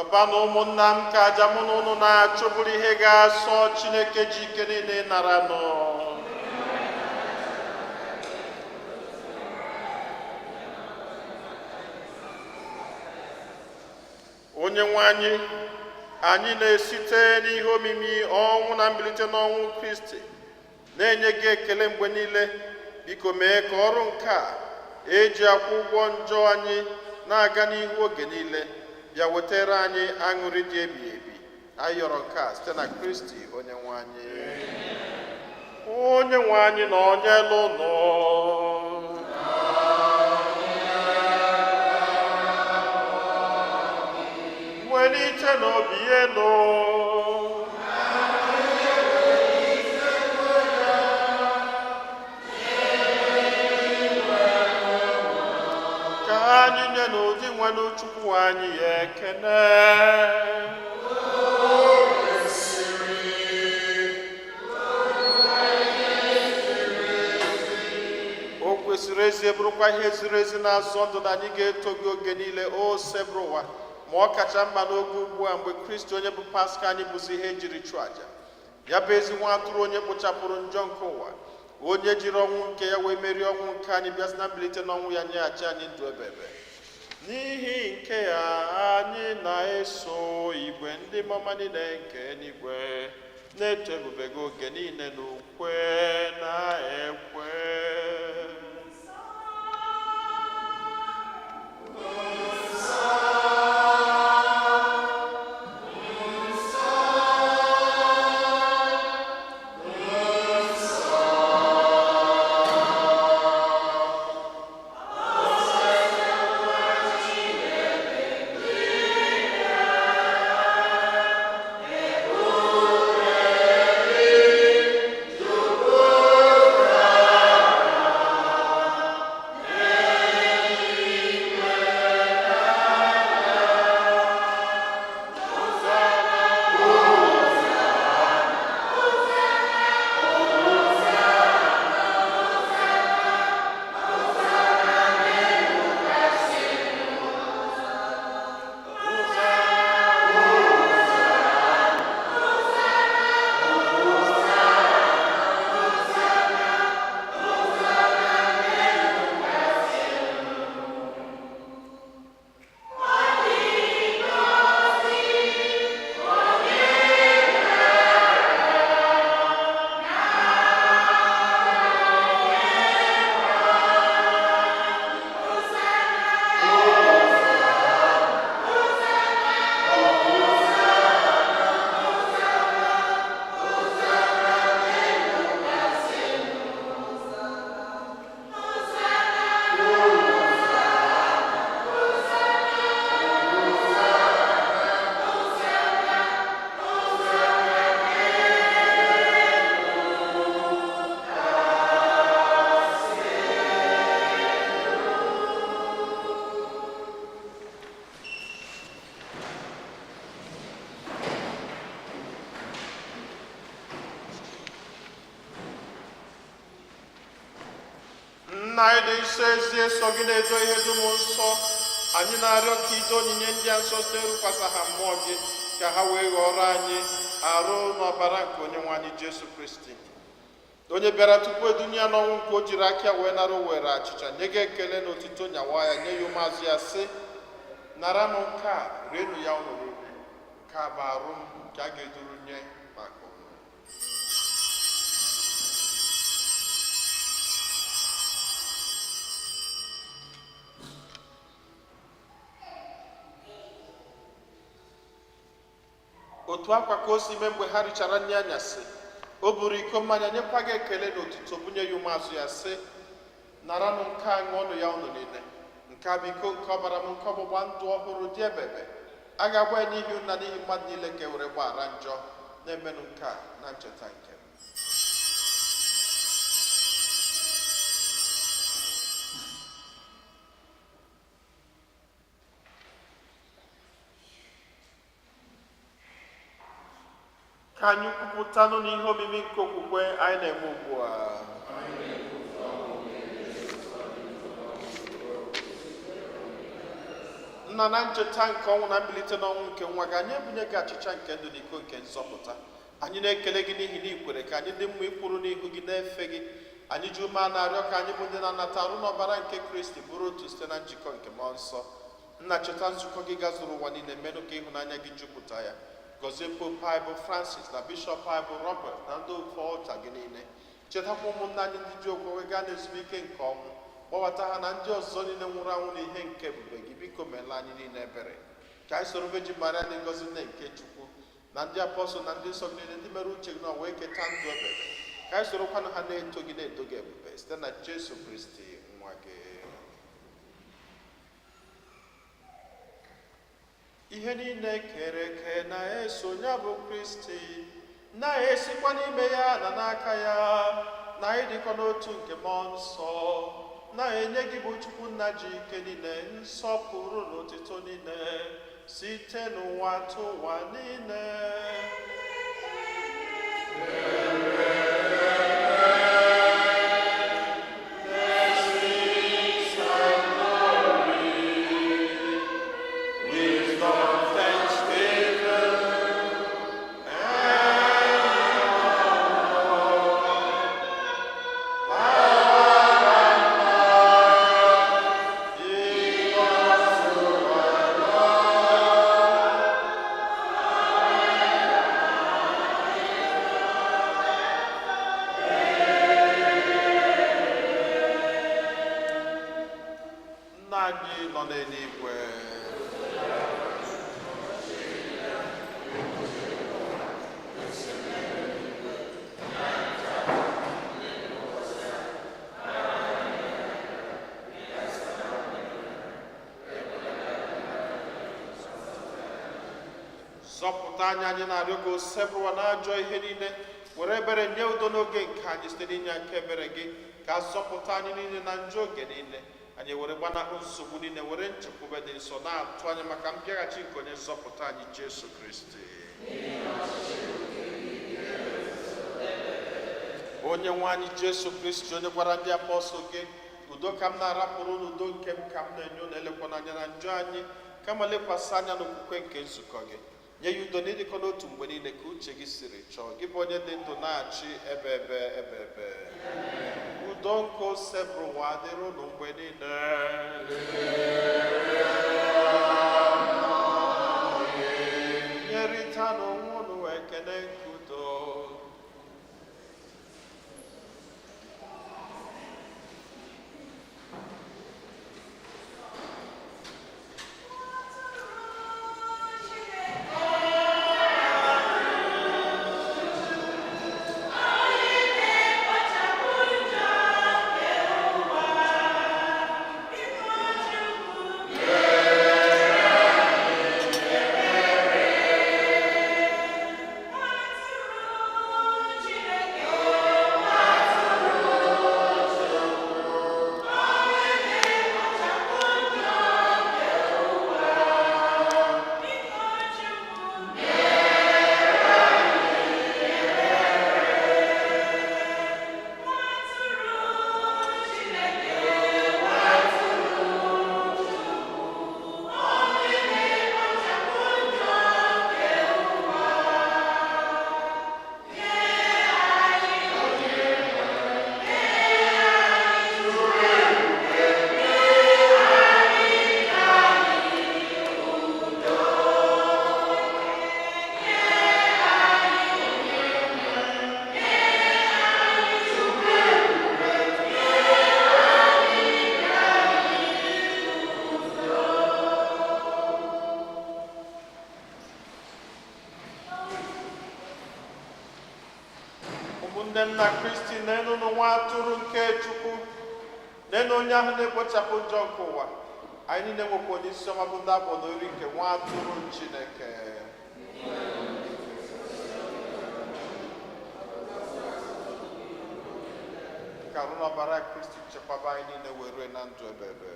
Ọbanụ ụmụnna m ka aja mụ na ụnụ na-achụ bụrụ ihe ga-asọ Chineke ji ike niile nara nọ. Onye nwe anyị na-esite n'ihe omimi ọnwụ na mbilite n'ọnwụ Kristi na-enye gị ekele mgbe niile. Biko mee ka ọrụ nke a eji akwụ ụgwọ njọ anyị na-aga n'ihu oge niile bịa wetara anyị aṅụrị dị ebighị ebi. Anyị yọrọ nke a site na Kristi onye nwe anyị. Onye nwe anyị na onye elu nọ. Welite n'obi elu. Ka anyị nye n'ụdị nwanne Chukwu anyị ekene. O kwesịrị ezi bụrụkwa ihe ziri ezi na-azọ ndụ na anyị ga-eto gị oge niile, o sebụrụ ụwa. ma ọ kacha mma n'oge ugbu a mgbe Kristi onye bụ Paska anyị bụzi ihe ejiri chụọ aja, ya bụ ezi nwa atụrụ onye kpochapụrụ njọ nke ụwa, onye jiri ọnwụ nke ya wee merie ọnwụ nke anyị, bịazi na mbilite n'ọnwụ ya nyeghachi anyị ndụ ebebe. N'ihi nke ya anyị na-eso igwe ndị mmụọ niile nke eluigwe na-eto ebube gị oge niile n'ukwe na ekwe. Nna anyị dị nsọ ezi eso gị na-edo ihe dum nsọ, anyị na-arịọ ka ide onyinye ndị a nsọ site ịrụkwasị ha mmụọ gị ka ha wee ghọrọ anyị arụ n'ọbara nke Onyenwe anyị Jesu Kristi, onye bịara tupu edunye ya n'ọnwụ, nke o jiri aka wee nara o were achịcha nye gị ekele na otito nyawa ya, nye ya ụmụazụ ya sị, nara m nke a, rienụ ya ụlọ niile, nke a bụ arụ m nke a ga-eduru nye maka unu. Otu akwa ka o si mee mgbe ha richara nri anyasị, o buru iko mmanya nyekwa gị ekele na otuto bunye ya ụmụazụ ya sị, naranụ nke a ṅụọnụ ya unu niile, nke a bụ iko nke ọbara m nke ọgbụgba ndụ ọhụrụ dị ebebe, a ga-agba ya n'ihi unu na n'ihi mmadụ niile ka e were gbaghara njọ, na-emenụ nke a na ncheta nke m. Ka anyị kwupụtanụ n'ihe omimi nke okwukwe anyị na-eme ugbu a. Nna, na ncheta nke ọnwụ na mbilite n'ọnwụ nke nwa gị, anyị ebunye gị achịcha nke ndụ na iko nke nzọpụta. Anyị na-ekele gị n'ihi na ikwere ka anyị dị mma ikwuru n'ihu gị na-efe gị. Anyị ji ume na-arịọ ka anyị bụ ndị na-anata arụ n'ọbara nke Kristi bụrụ otu site na njikọ nke mmụọ nsọ. Nna, cheta nzukọ gị gazuru ụwa niile, menụ ka ịhụnanya gị jupụta ya. Gọzie Pope anyị bụ Francis na Bishọp anyị bụ Robert na ndị ofe ọcha gị niile. Chetakwa ụmụnna anyị ndị ji okwe gaa n'ezumike nke ọnwụ, kpọbata ha na ndị ọzọ niile nwụrụ anwụ na ihe nke ebube gị. Biko meela anyị niile ebere, ka anyị soro Veji Maria dị ngọzi nne nke Chukwu na ndị apọstọl na ndị nsọ gị niile ndị mere uche gị na wee keta ndụ ebere. Ka anyị sorokwanụ ha na-eto gị na-eto gị ebube site na Jesu Kristi nwa gị. Ihe niile kere eke na-eso ya bụ Kristi, na-esikwa n'ime ya na n'aka ya, na ịdịkọ n'otu nke mmụọ nsọ, na-enye gị bụ Chukwu Nna ji ike niile, nsọpụrụ na otuto niile, site n'ụwa tụ ụwa niile. Wisdom nọ n'eluigwe. Zọpụta anyị na-arịọ gị osebụwa n'ajọ ihe niile, were ebere nye udo n'oge nke anyị site n'inye aka ebere gị, ka zọpụta anyị niile na njọ oge niile, anyị were gbanahụ nsogbu niile, were nchekwube dị nsọ na-atụ anya maka mbịaghachi nke onye nzọpụta anyị Jesu Kristi. Onye nwe anyị Jesu Kristi, onye gwara ndị apọstọl gị, udo ka m na-arapụrụ n'udo nke m ka m na-enye unu, elekwana anya na njọ anyị, kama lekwasị anya n'okwukwe nke nzukọ gị. Nye ya udo n'ịdịkọ n'otu mgbe niile ka uche gị siri chọọ, gị bụ onye dị ndụ na-achị ebe ebe. Udo nke osebụrụ ụwa dịrị unu mgbe niile. Nyerịta n'onwe unu ekele nke udo. Ụmụnne m na Kristi, nenu nwa atụrụ nke Chukwu, nenu onye ahụ na-ekpochapụ njọ nke ụwa. Anyị niile nwekwa onye isi ọma bụ ndị abụ n'ori nke nwa atụrụ Chineke. Ka arụ n'ọbara Kristi chekwaba anyị niile were na ndụ ebebe.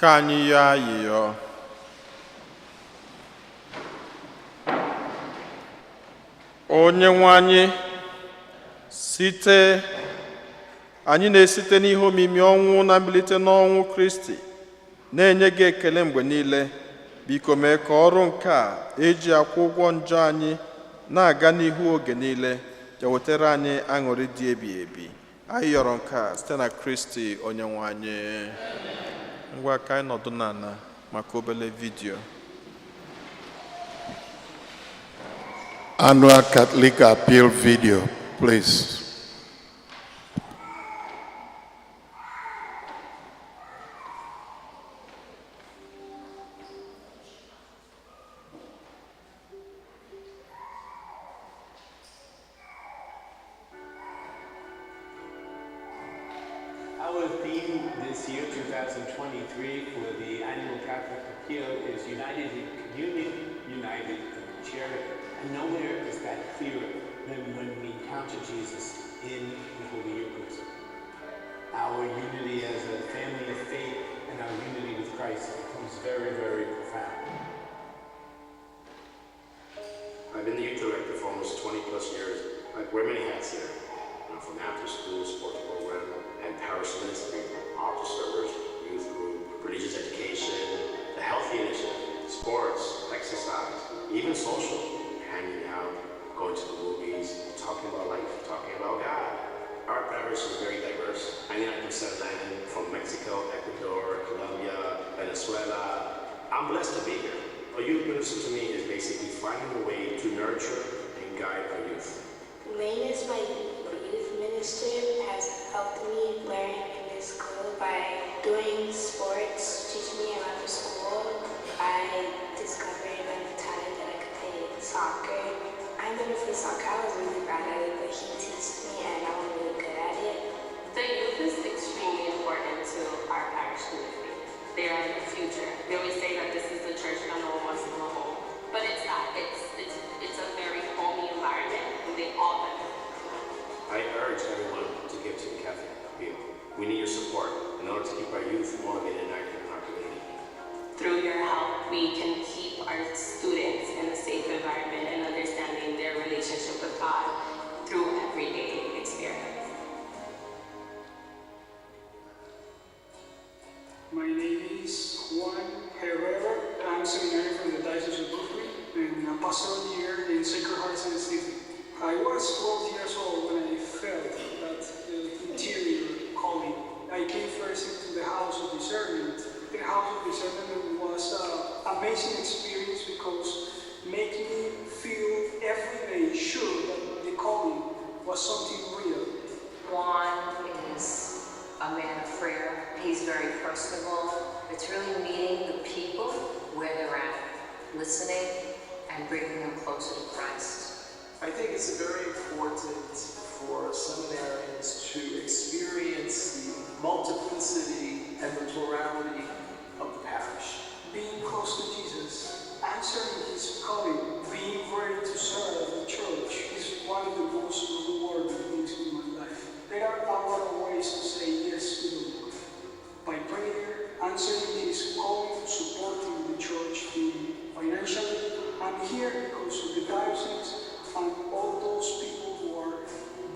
Ka anyị yọọ ayịyọ. Onyenwe anyị, anyị na-esite n'ihe omimi ọnwụ na mbilite n'ọnwụ Kristi na-enye gị ekele mgbe niile. Biko mee ka ọrụ nke a eji akwụ ụgwọ njọ anyị na-aga n'ihu oge niile ja wetara anyị aṅụrị dị ebighị ebi. Anyị yọrọ nke a site na Kristi Onyenwe anyị. Ngwa ka anyị nọdụ n'ala maka obere vidiyo. Annual Catholic Appeal video, please. Our theme this year, 2023, for the Annual Catholic Appeal is United in Communion, United in Charity. And nowhere is that clearer than when we encounter Jesus in the Holy Eucharist. Our unity as a family of faith and our unity with Christ becomes very, very profound. I've been the youth director for almost 20 plus years. I wear many hats here. From after school, sports program, and parish ministry, altar servers, youth group, religious education, the healthy initiative, sports, exercise, even social, hanging out, going to the movies, talking about life, talking about God. Our parish is very diverse. 99% land from Mexico, Ecuador, Colombia, Venezuela. I'm blessed to be here. A youth minister to me is basically finding a way to nurture and guide our youth. Lane is my youth minister, has helped me learn in this school by doing sports, teaching me about the school. I discovered a talent that I could play soccer. I never played soccer, I was really bad at it, but he teaches me and I'm really good at it. The youth is extremely important to our parish community. They are the future. We always say that this is the church that no one wants to go home, but it's not. It's a very homey environment, and they all benefit. I urge everyone to give to the Catholic Appeal. We need your support in order to keep our youth motivated and active in our community. Through your help, we can keep our students in a safe environment and understanding their relationship with God through everyday experience. My name is Juan Herrera. I'm seminary from the Diocese of Brooklyn and a pastoral year in Sacred Heart St. Stephen. I was 12 years old when I felt that interior calling. I came first into the house of discernment. The house of discernment was an amazing experience because it made me feel every day sure that the calling was something real. Juan is a man of prayer. He's very personable. It's really meeting the people where they're at, listening and bringing them closer to Christ. I think it's very important for seminarians to experience the multiplicity and the plurality of the parish. Being close to Jesus, answering his calling, being ready to serve the church is one of the most rewarding things in my life. There are a lot of ways to say yes to the Lord. By prayer, answering his calling, supporting the church financially. I'm here because of the diocese and all those people who are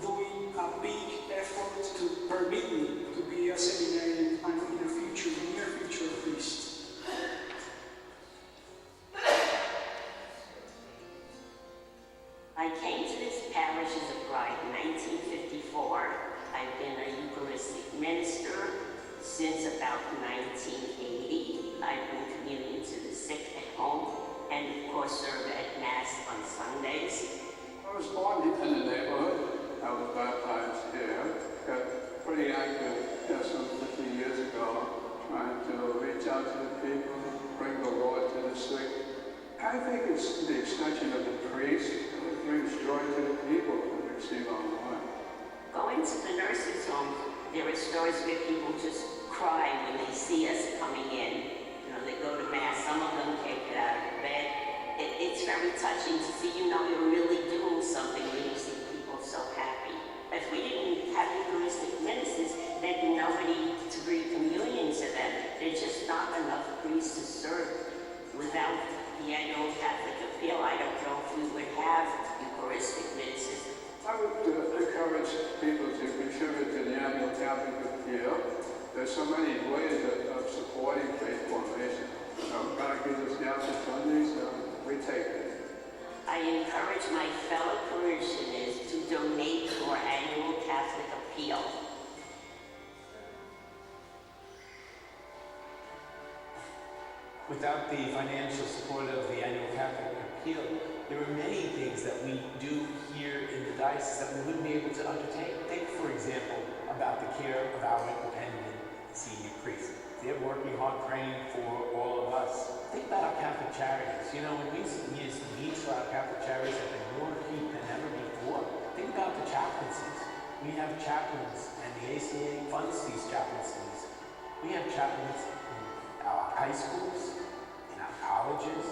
doing a big effort to permit me to be a seminarian and in the future, near future priest. I came to this parish as a bride in 1954. I've been a Eucharistic minister since about 1980. I bring communion to the sick at home and of course serve at Mass on Sundays. I was born in the neighborhood. I was baptized here. Got pretty active some 50 years ago, trying to reach out to the people, bring the Lord to the sick. I think it's the extension of the priest. It brings joy to the people who receive our Lord. Going to the nurses' home, there are stories where people just cry when they see us coming in. You know, they go to Mass, some of them can't get out of bed. It's very touching to see, you're really doing something when you see people so happy. If we didn't have Eucharistic ministers, there'd be nobody to bring communion to them. There's just not enough the annual Catholic appeal, I don't know if we would have Eucharistic ministers. I would encourage people to contribute to the annual Catholic appeal. There's so many ways of supporting faith formation. God gives us the opportunities, we take it. I encourage my fellow parishioners to donate to our annual Catholic appeal. Without the financial support of the annual Catholic appeal, there are many things that we do here in the diocese that we wouldn't be able to undertake. Think, for example, about the care of our independent senior priests. They're working hard praying for all of us. Think about our Catholic charities. You know, in recent years, the needs for our Catholic charities have been more acute than ever before. Think about the chaplaincies. We have chaplains, and the ACA funds these chaplaincies. We have chaplains in our high schools, in our colleges.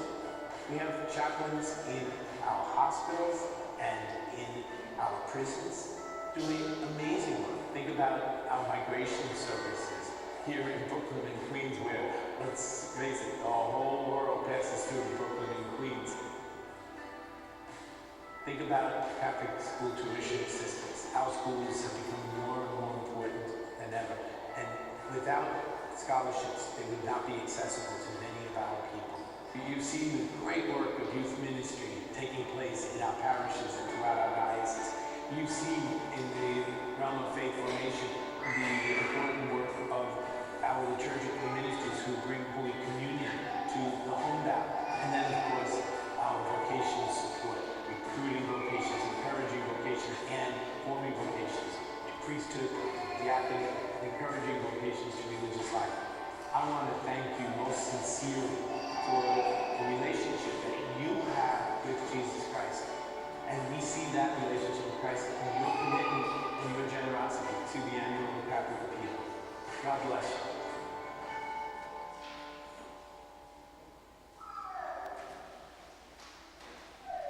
We have chaplains in our hospitals and in our prisons doing amazing work. Think about our migration services here in Brooklyn and Queens, where, let's face it, the whole world passes through Brooklyn and Queens. Think about Catholic school tuition assistance. Our schools have become more and more important than ever. And without scholarships, they would not be accessible to many of our people. You've seen the great work of youth ministry taking place in our parishes and throughout our diocese. You've seen in the realm of faith formation the important work of our liturgical ministers who bring Holy Communion to the homebound. And then, of course, our vocational support, recruiting vocations, encouraging vocations, and forming vocations, priesthood, diaconate, encouraging vocations to religious life. I want to thank you most sincerely for the relationship that you have with Jesus Christ. And we see that relationship with Christ in your commitment and your generosity to the annual Catholic appeal. God bless you.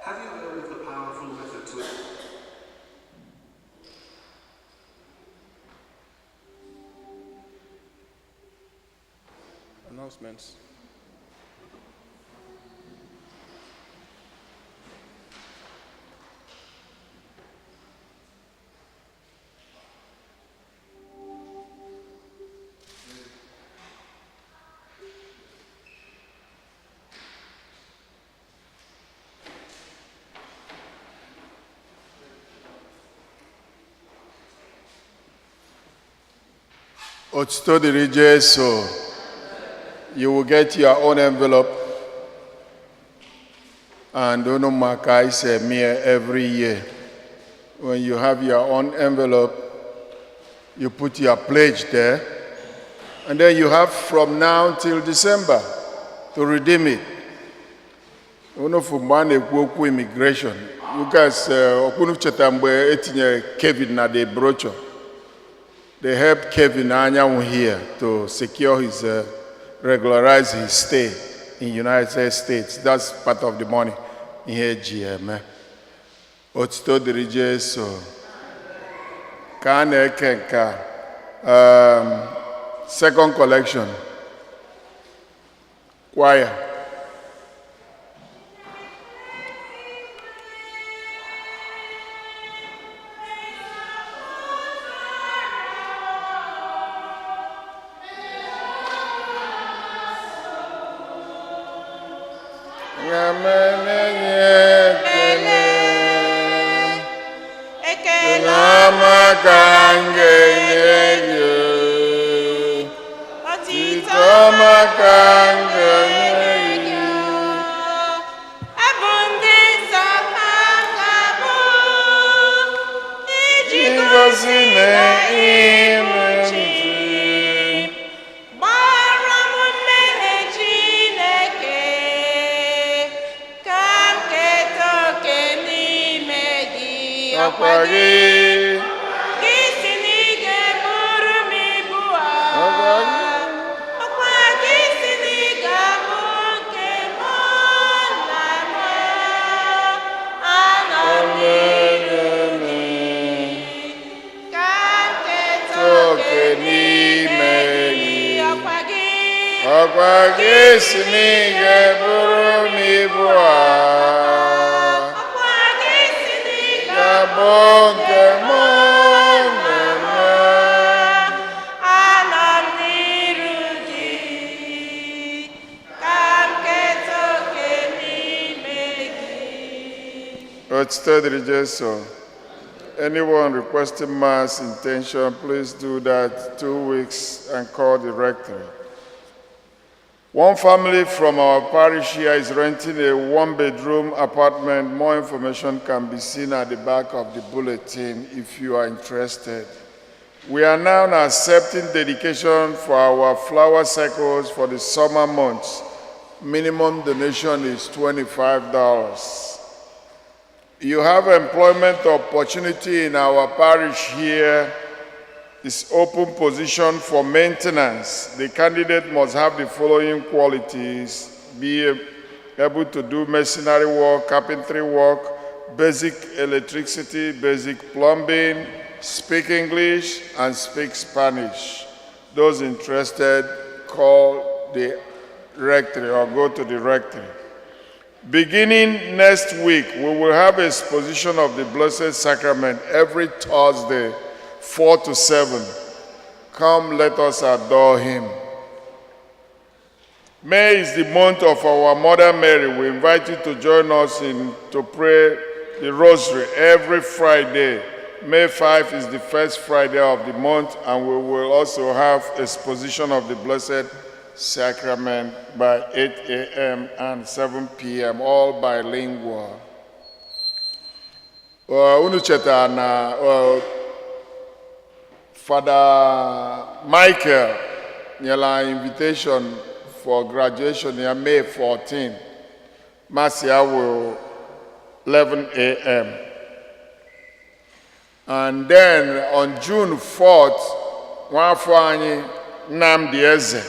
Have you heard of the powerful method to Announcements. Otito diri Jesu. You will get your own envelope. And Ono Maka is a mere every year. When you have your own envelope, you put your pledge there. And then you have from now till December to redeem it. Ono Fumane Kwoku immigration. You guys, Okunu Chetambe etinye Kevin na de brochure. They helped Kevin Anyanwu here to secure his, regularize his stay in United States. That's part of the money in here, GM. Otito diri Jesu. Kane Kenka. Second collection. Choir. ọkwa gị si n'ige bụrụ m ibu a ga-abụ nke m na-eme. Anọ m n'iru gị ka m keta oke n'ime gị. Otito dịrị Jesu. Anyone requesting Mass intention, please do that 2 weeks and call the rectory. One family from our parish here is renting a one-bedroom apartment. More information can be seen at the back of the bulletin if you are interested. We are now accepting dedication for our flower circles for the summer months. Minimum donation is $25. You have employment opportunity in our parish here. Is open position for maintenance. The candidate must have the following qualities: be able to do masonry work, carpentry work, basic electricity, basic plumbing, speak English, and speak Spanish. Those interested, call the rectory or go to the rectory. Beginning next week, we will have exposition of the Blessed Sacrament every Thursday, 4 to 7. Come, let us adore him. May is the month of our Mother Mary. We invite you to join us to pray the Rosary every Friday. May 5 is the first Friday of the month, and we will also have exposition of the Blessed Sacrament by 8 a.m. and 7 p.m., all bilingual. Unu cheta na Father Michael nyela invitation for graduation here May 14. Mass here will 11 a.m. And then on June 4th, nwafọ anyị Nnamdi Eze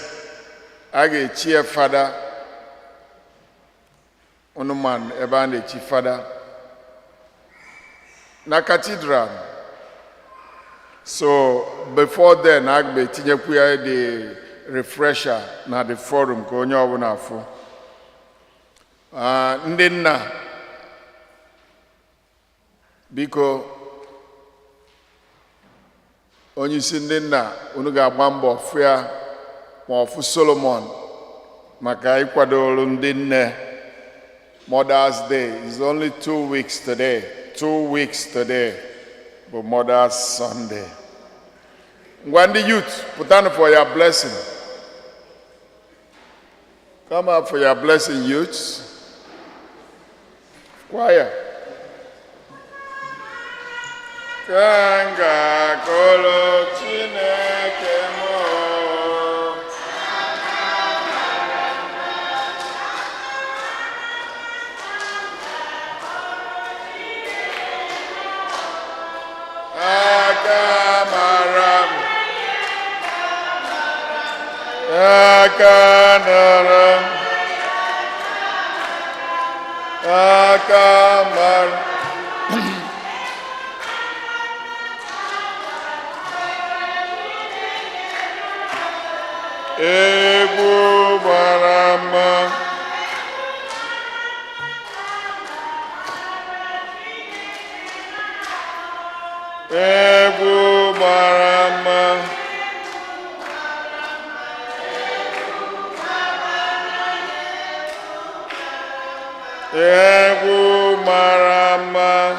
a ga-echi fada onuman ebe a na-echi fada na cathedral. So before then, I will the refresher na the forum ka onye ọbụla afọ. Ndị nna biko onye isi ndị nna unu ga-agba mbọ fịa ma ọfụ Solomon maka ịkwadoro ndị nne. Mother's Day is only 2 weeks today. 2 weeks today. But Mother's Sunday. When the youth, put on for your blessing. Come up for your blessing, youths. Choir. Kanga kolo chineke mo. Akamaram. Akanaram. Akamar. Igbo Mass. Igbo Mass. Igbo Mass.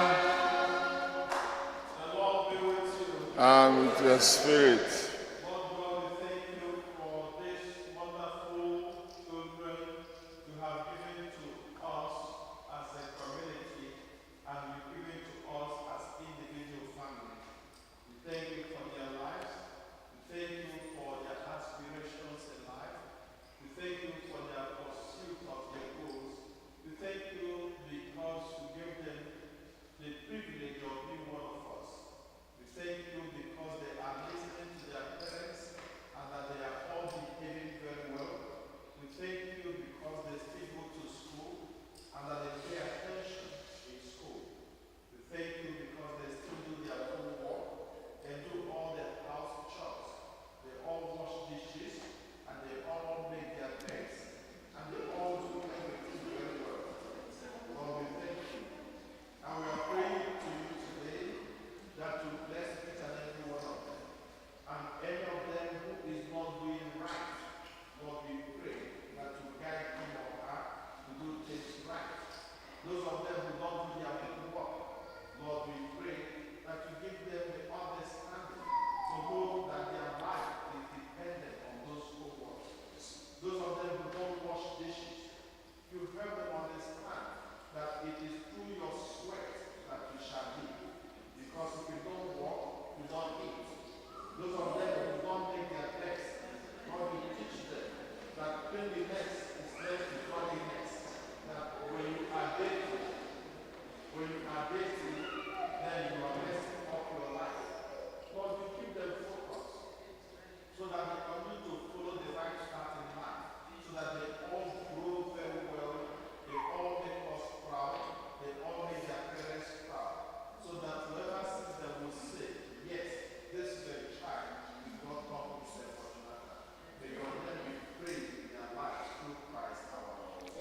And with your spirit. Thank you because they are listening to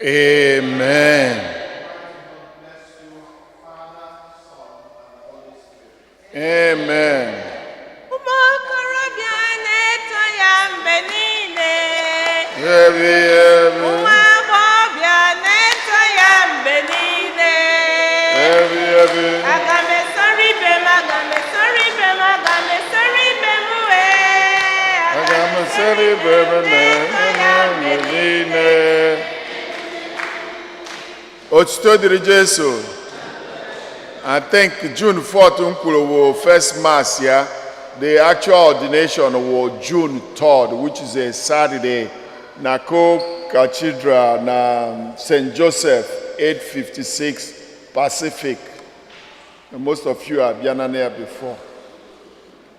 Amen. Amen. Ụmụ okorobịa na-eto ya mgbe niile. Every, Ụmụ agbọghọbịa na-eto ya mgbe niile. every. Aga m esoro ibe m, aga m esoro ibe m, aga m esoro ibe m wee. Aga m esoro ibe m na-eto ya mgbe niile. Otuto dịrị Jesu. I think June 4th was first mass, yeah. The actual ordination was June 3rd, which is a Saturday. Nako Cathedral, na St. Joseph, 856 Pacific. And most of you have been there before.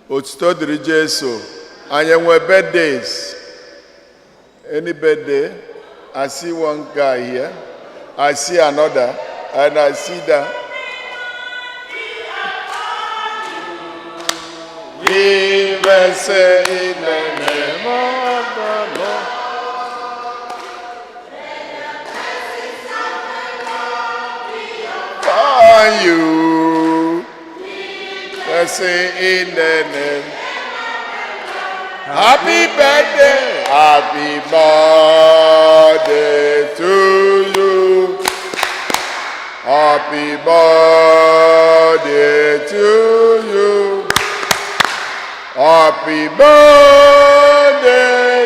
Otuto dịrị Jesu. And you have birthdays. Any birthday? I see one guy here. I see another. And I see that. We will say in the name of the Lord. For you. Let's say in the name. Happy birthday. Happy birthday to you. Happy birthday to you. Happy birthday